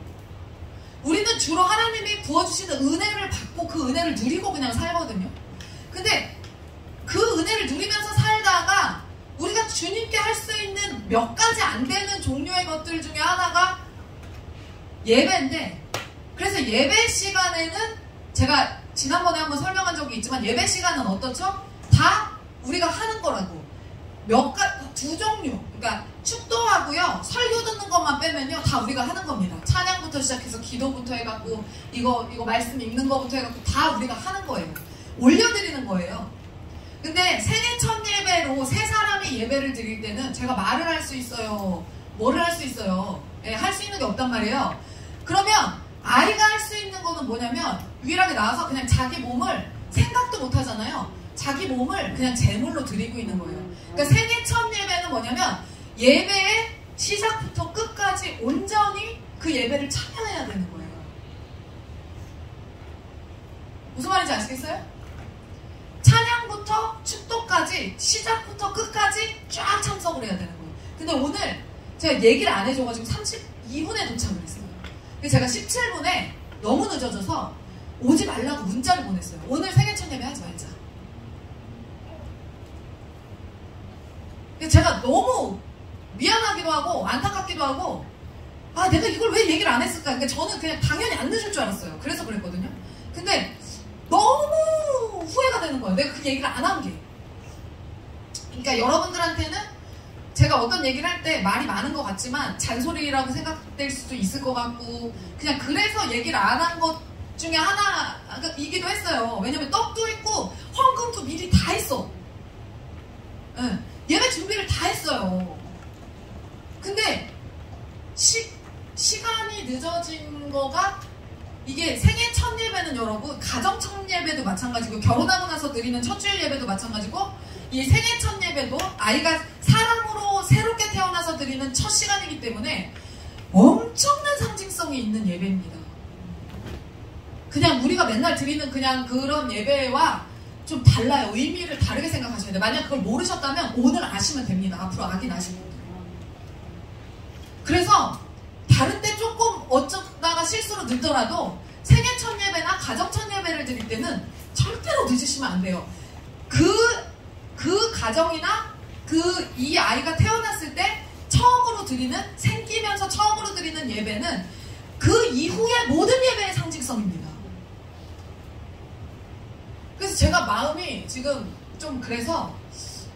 우리는 주로 하나님이 부어주시는 은혜를 받고 그 은혜를 누리고 그냥 살거든요. 근데 그 은혜를 누리면서 살다가 우리가 주님께 할 수 있는 몇 가지 안 되는 종류의 것들 중에 하나가 예배인데 그래서 예배 시간에는 제가 지난번에 한번 설명한 적이 있지만 예배 시간은 어떻죠? 다 우리가 하는 거라고. 두 종류. 그러니까 축도하고요. 설교 듣는 것만 빼면요. 다 우리가 하는 겁니다. 찬양부터 시작해서 기도부터 해갖고 이거 말씀 읽는 거부터 해갖고 다 우리가 하는 거예요. 올려드리는 거예요. 근데 생애 첫 예배로 세 사람이 예배를 드릴 때는 제가 말을 할 수 있어요. 뭐를 할 수 있어요? 예, 할 수 있는 게 없단 말이에요. 그러면 아이가 할 수 있는 거는 뭐냐면 유일하게 나와서 그냥 자기 몸을 생각도 못 하잖아요. 자기 몸을 그냥 제물로 드리고 있는 거예요. 그러니까 생애 첫 예배는 뭐냐면 예배의 시작부터 끝까지 온전히 그 예배를 참여해야 되는 거예요. 무슨 말인지 아시겠어요? 찬양부터 축도까지 시작부터 끝까지 쫙 참석을 해야 되는 거예요. 근데 오늘 제가 얘기를 안 해줘가지고 32분에 도착을 했어요. 그래서 제가 17분에 너무 늦어져서 오지 말라고 문자를 보냈어요. 오늘 생애 첫 예배 하지 말자. 제가 너무 미안하기도 하고 안타깝기도 하고 아 내가 이걸 왜 얘기를 안 했을까. 그러니까 저는 그냥 당연히 안 늦을 줄 알았어요. 그래서 그랬거든요. 근데 너무 후회가 되는 거예요. 내가 그 얘기를 안 한 게. 그러니까 여러분들한테는 제가 어떤 얘기를 할 때 말이 많은 것 같지만 잔소리라고 생각될 수도 있을 것 같고 그냥 그래서 얘기를 안 한 것 중에 하나이기도 했어요. 왜냐면 떡도 있고 헌금도 미리 다 했어. 네. 예배 준비를 다 했어요. 근데 시간이 늦어진 거가 이게 생애 첫 예배는 여러분 가정 첫 예배도 마찬가지고 결혼하고 나서 드리는 첫 주일 예배도 마찬가지고 이 생애 첫 예배도 아이가 사람으로 새롭게 태어나서 드리는 첫 시간이기 때문에 엄청난 상징성이 있는 예배입니다. 그냥 우리가 맨날 드리는 그냥 그런 예배와 좀 달라요. 의미를 다르게 생각하셔야 돼요. 만약 그걸 모르셨다면 오늘 아시면 됩니다. 앞으로 아기 나신 분들. 그래서 다른 때 조금 어쩌다가 실수로 늦더라도 생애 첫 예배나 가정 첫 예배를 드릴 때는 절대로 늦으시면 안 돼요. 그 가정이나 이 아이가 태어났을 때 처음으로 드리는 생기면서 처음으로 드리는 예배는 그 이후의 모든 예배의 상징성입니다. 그래서 제가 마음이 지금 좀 그래서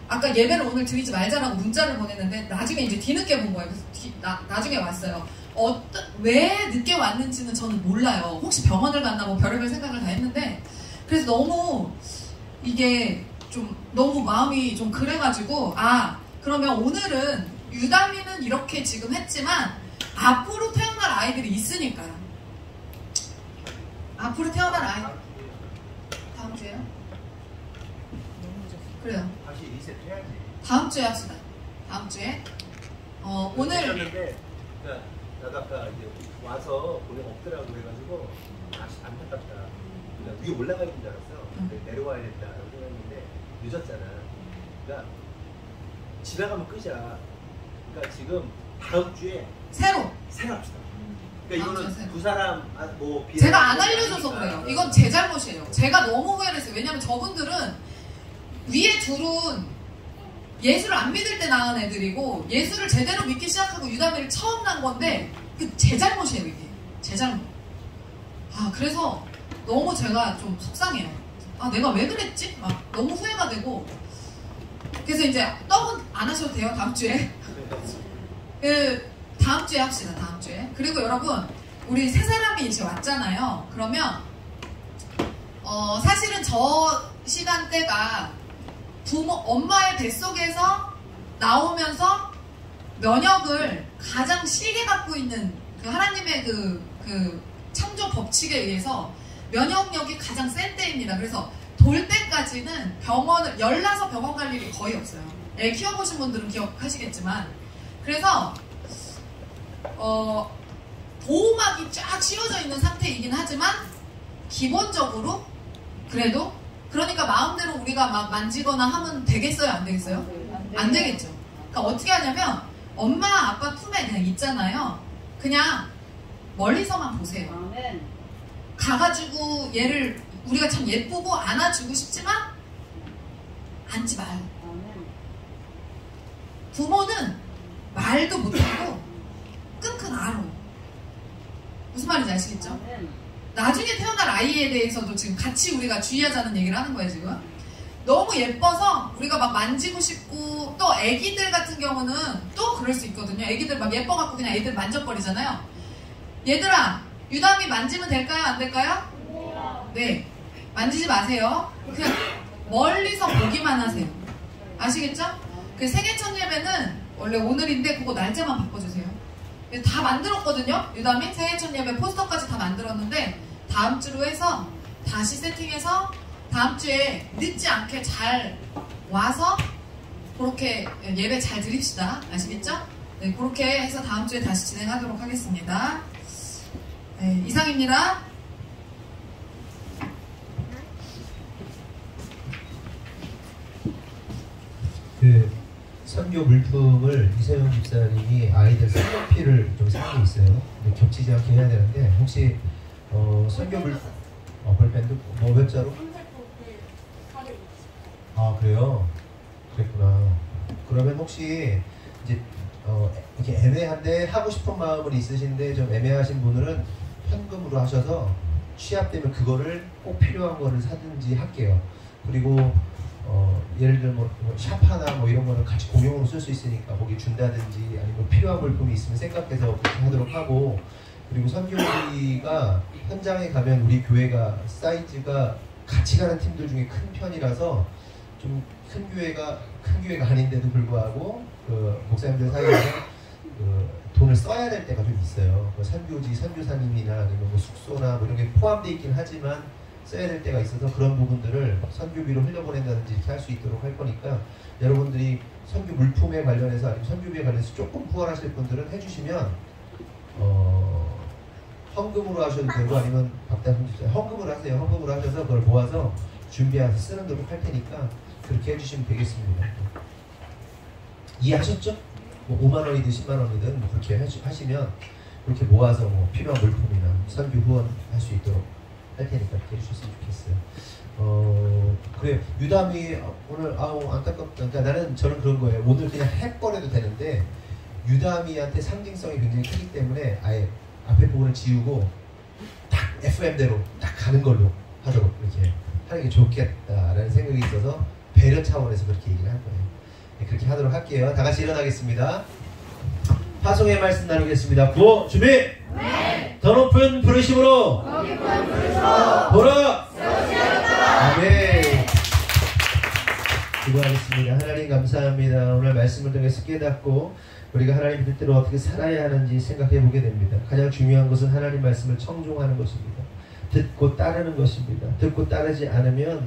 아까 예배를 오늘 드리지 말자라고 문자를 보냈는데 나중에 이제 뒤늦게 본 거예요. 그래서 나중에 왔어요. 왜 늦게 왔는지는 저는 몰라요. 혹시 병원을 갔나 뭐 별의별 생각을 다 했는데 그래서 너무 이게 좀 너무 마음이 좀 그래가지고 그러면 오늘은 유다미는 이렇게 지금 했지만 앞으로 태어날 아이들이 있으니까요. 앞으로 태어날 아이들 다음 주에요? 그래요.
다시 리셋 해야지.
다음 주에 합시다. 다음 주에. 오늘.
그러니까 나도 아까 이제 와서 보내 없더라고 그래가지고 안타깝다. 그러니까 위에 올라가 있는 줄 알았어. 근데 내려와야 된다라고 생각했는데 늦었잖아. 그러니까 지나가면 끄자. 그러니까 지금 다음 주에 새로 합시다. 그러니까 이거는 두 사람 뭐
제가 안 알려줘서 그래요. 이건 제 잘못이에요. 제가 너무 후회를 했어요. 왜냐면 저분들은 위에 둘은 예수를 안 믿을 때 낳은 애들이고 예수를 제대로 믿기 시작하고 유다미를 처음 낳은 건데 제 잘못이에요. 이게 제 잘못. 그래서 너무 제가 좀 속상해요. 내가 왜 그랬지? 너무 후회가 되고 그래서 이제 떡은 안 하셔도 돼요. 다음 주에. 다음 주에 합시다. 다음 주에. 그리고 여러분 우리 세 사람이 이제 왔잖아요. 그러면 사실은 저 시간대가 엄마의 뱃속에서 나오면서 면역을 가장 시게 갖고 있는 그 하나님의 그 창조 법칙에 의해서 면역력이 가장 센 때입니다. 그래서 돌 때까지는 열나서 병원 갈 일이 거의 없어요. 애 키워보신 분들은 기억하시겠지만 그래서 보호막이 쫙 씌워져 있는 상태이긴 하지만 기본적으로 그래도 그러니까 마음대로 우리가 막 만지거나 하면 되겠어요? 안 되겠어요? 안 되겠죠. 그러니까 어떻게 하냐면 엄마 아빠 품에 그냥 있잖아요. 그냥 멀리서만 보세요. 가가지고 얘를 우리가 참 예쁘고 안아주고 싶지만 앉지 마요. 부모는 말도 못하고 끙끙 앓어. 무슨 말인지 아시겠죠? 나중에 태어날 아이에 대해서도 지금 같이 우리가 주의하자는 얘기를 하는 거예요, 지금. 너무 예뻐서 우리가 막 만지고 싶고, 또 애기들 같은 경우는 또 그럴 수 있거든요. 애기들 막 예뻐갖고 그냥 애들 만져버리잖아요. 얘들아, 유담이 만지면 될까요? 안 될까요? 네. 만지지 마세요. 그냥 멀리서 보기만 하세요. 아시겠죠? 그 생애 첫 예배는 원래 오늘인데 그거 날짜만 바꿔주세요. 다 만들었거든요. 유담이 생애 첫 예배 포스터까지 다 만들었는데 다음 주로 해서 다시 세팅해서 다음 주에 늦지 않게 잘 와서 그렇게 예배 잘 드립시다. 아시겠죠? 네, 그렇게 해서 다음 주에 다시 진행하도록 하겠습니다. 네, 이상입니다.
그 선교 물품을 이세영 집사님이 아이들 색연필을 좀 사는 게 있어요. 겹치지 않게 해야 되는데 혹시 선교 물품 볼펜도 뭐 몇 자로? 아 그래요? 그랬구나. 그러면 혹시 이제 이렇게 애매한데 하고 싶은 마음은 있으신데 좀 애매하신 분들은 현금으로 하셔서 취합되면 그거를 꼭 필요한 거를 사든지 할게요. 그리고 예를 들어 샵 하나 뭐 이런 거는 같이 공용으로 쓸 수 있으니까 거기 준다든지 아니면 필요한 물품이 있으면 생각해서 그렇게 하도록 하고, 그리고 선교지가 현장에 가면 우리 교회가 사이즈가 같이 가는 팀들 중에 큰 편이라서 좀 큰 교회가 아닌데도 불구하고 그 목사님들 사이에서 돈을 써야 될 때가 좀 있어요. 선교지 선교사님이나 아니면 뭐 숙소나 뭐 이런 게 포함되어 있긴 하지만 써야 될 때가 있어서 그런 부분들을 선교비로 흘려보낸다든지 이렇게 할 수 있도록 할 거니까 여러분들이 선교 물품에 관련해서 아니면 선교비에 관련해서 조금 후원하실 분들은 해주시면 헌금으로 하셔도 되고 아니면 박다솜 집사 헌금으로 하세요. 헌금으로 하셔서 그걸 모아서 준비해서 쓰는 도록 할 테니까 그렇게 해주시면 되겠습니다. 이해하셨죠? 뭐 5만 원이든 10만 원이든 뭐 그렇게 하시면 그렇게 모아서 뭐 필요한 물품이나 선교 후원할 수 있도록 할 테니까 그렇게 해주셨으면 좋겠어요. 그래요. 유담이 오늘 안타깝다. 그러니까 저는 그런 거예요. 오늘 그냥 해버려도 되는데 유담이한테 상징성이 굉장히 크기 때문에 아예 앞에 부분을 지우고 딱 FM대로 딱 가는 걸로 하도록 이렇게 하는 게 좋겠다라는 생각이 있어서 배려 차원에서 그렇게 얘기를 할 거예요. 네, 그렇게 하도록 할게요. 다 같이 일어나겠습니다. 파송의 말씀 나누겠습니다. 구호 준비! 네. 더 높은 부르심으로 보라! 아멘. 기도하겠습니다. 하나님 감사합니다. 오늘 말씀을 통해서 깨닫고 우리가 하나님 뜻대로 어떻게 살아야 하는지 생각해 보게 됩니다. 가장 중요한 것은 하나님 말씀을 청종하는 것입니다. 듣고 따르는 것입니다. 듣고 따르지 않으면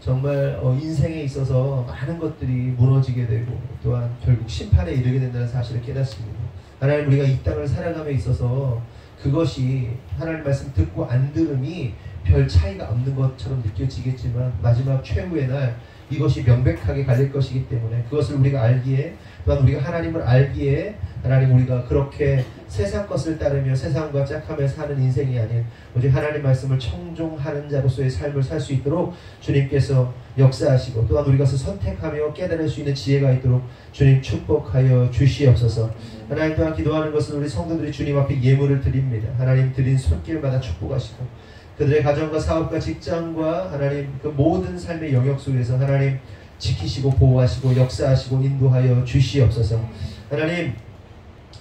정말 인생에 있어서 많은 것들이 무너지게 되고 또한 결국 심판에 이르게 된다는 사실을 깨닫습니다. 하나님 우리가 이 땅을 살아감에 있어서 그것이 하나님 말씀 듣고 안 들음이 별 차이가 없는 것처럼 느껴지겠지만 마지막 최후의 날 이것이 명백하게 갈릴 것이기 때문에 그것을 우리가 알기에 또한 우리가 하나님을 알기에 하나님 우리가 그렇게 세상 것을 따르며 세상과 짝하며 사는 인생이 아닌 오직 하나님 말씀을 청종하는 자로서의 삶을 살 수 있도록 주님께서 역사하시고 또한 우리가 선택하며 깨달을 수 있는 지혜가 있도록 주님 축복하여 주시옵소서. 하나님 또한 기도하는 것은 우리 성도들이 주님 앞에 예물을 드립니다. 하나님 드린 손길마다 축복하시고 그들의 가정과 사업과 직장과 하나님 그 모든 삶의 영역 속에서 하나님 지키시고 보호하시고 역사하시고 인도하여 주시옵소서. 하나님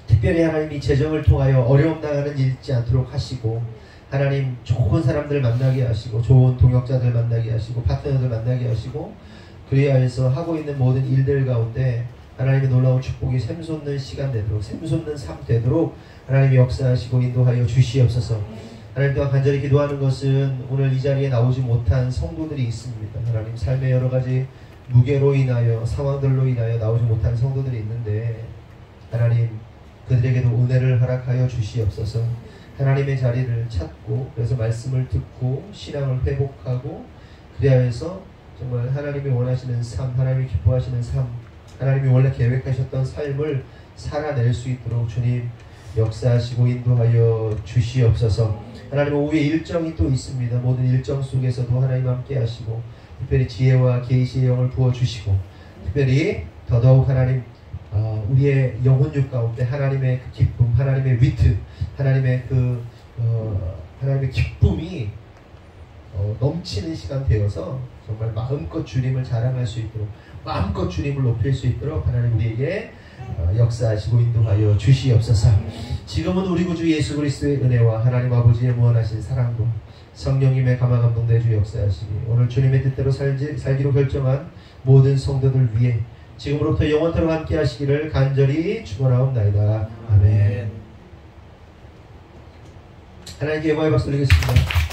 특별히 하나님 이 재정을 통하여 어려움 당하는 일 있지 않도록 하시고 하나님 좋은 사람들 만나게 하시고 좋은 동역자들 만나게 하시고 파트너들 만나게 하시고 그리하여서 하고 있는 모든 일들 가운데 하나님의 놀라운 축복이 샘솟는 시간 되도록 샘솟는 삶 되도록 하나님이 역사하시고 인도하여 주시옵소서. 하나님 또한 간절히 기도하는 것은 오늘 이 자리에 나오지 못한 성도들이 있습니다. 하나님 삶의 여러 가지 무게로 인하여 상황들로 인하여 나오지 못한 성도들이 있는데 하나님 그들에게도 은혜를 허락하여 주시옵소서. 하나님의 자리를 찾고 그래서 말씀을 듣고 신앙을 회복하고 그리하여서 정말 하나님이 원하시는 삶, 하나님이 기뻐하시는 삶, 하나님이 원래 계획하셨던 삶을 살아낼 수 있도록 주님 역사하시고 인도하여 주시옵소서. 하나님 오후에 일정이 또 있습니다. 모든 일정 속에서도 하나님 함께 하시고 특별히 지혜와 계시의 영을 부어주시고 특별히 더더욱 하나님 우리의 영혼육 가운데 하나님의 그 기쁨, 하나님의 위트, 하나님의 하나님의 기쁨이 넘치는 시간 되어서 정말 마음껏 주님을 자랑할 수 있도록, 마음껏 주님을 높일 수 있도록 하나님 우리에게 역사하시고 인도하여 주시옵소서. 지금은 우리 구주 예수 그리스도의 은혜와 하나님 아버지의 무한하신 사랑과 성령님의 감화 감동 내주 역사하시니 오늘 주님의 뜻대로 살기로 결정한 모든 성도들 위해 지금으로부터 영원토록 함께 하시기를 간절히 축원하옵나이다. 아멘. 하나님께 영광의 박수 드리겠습니다.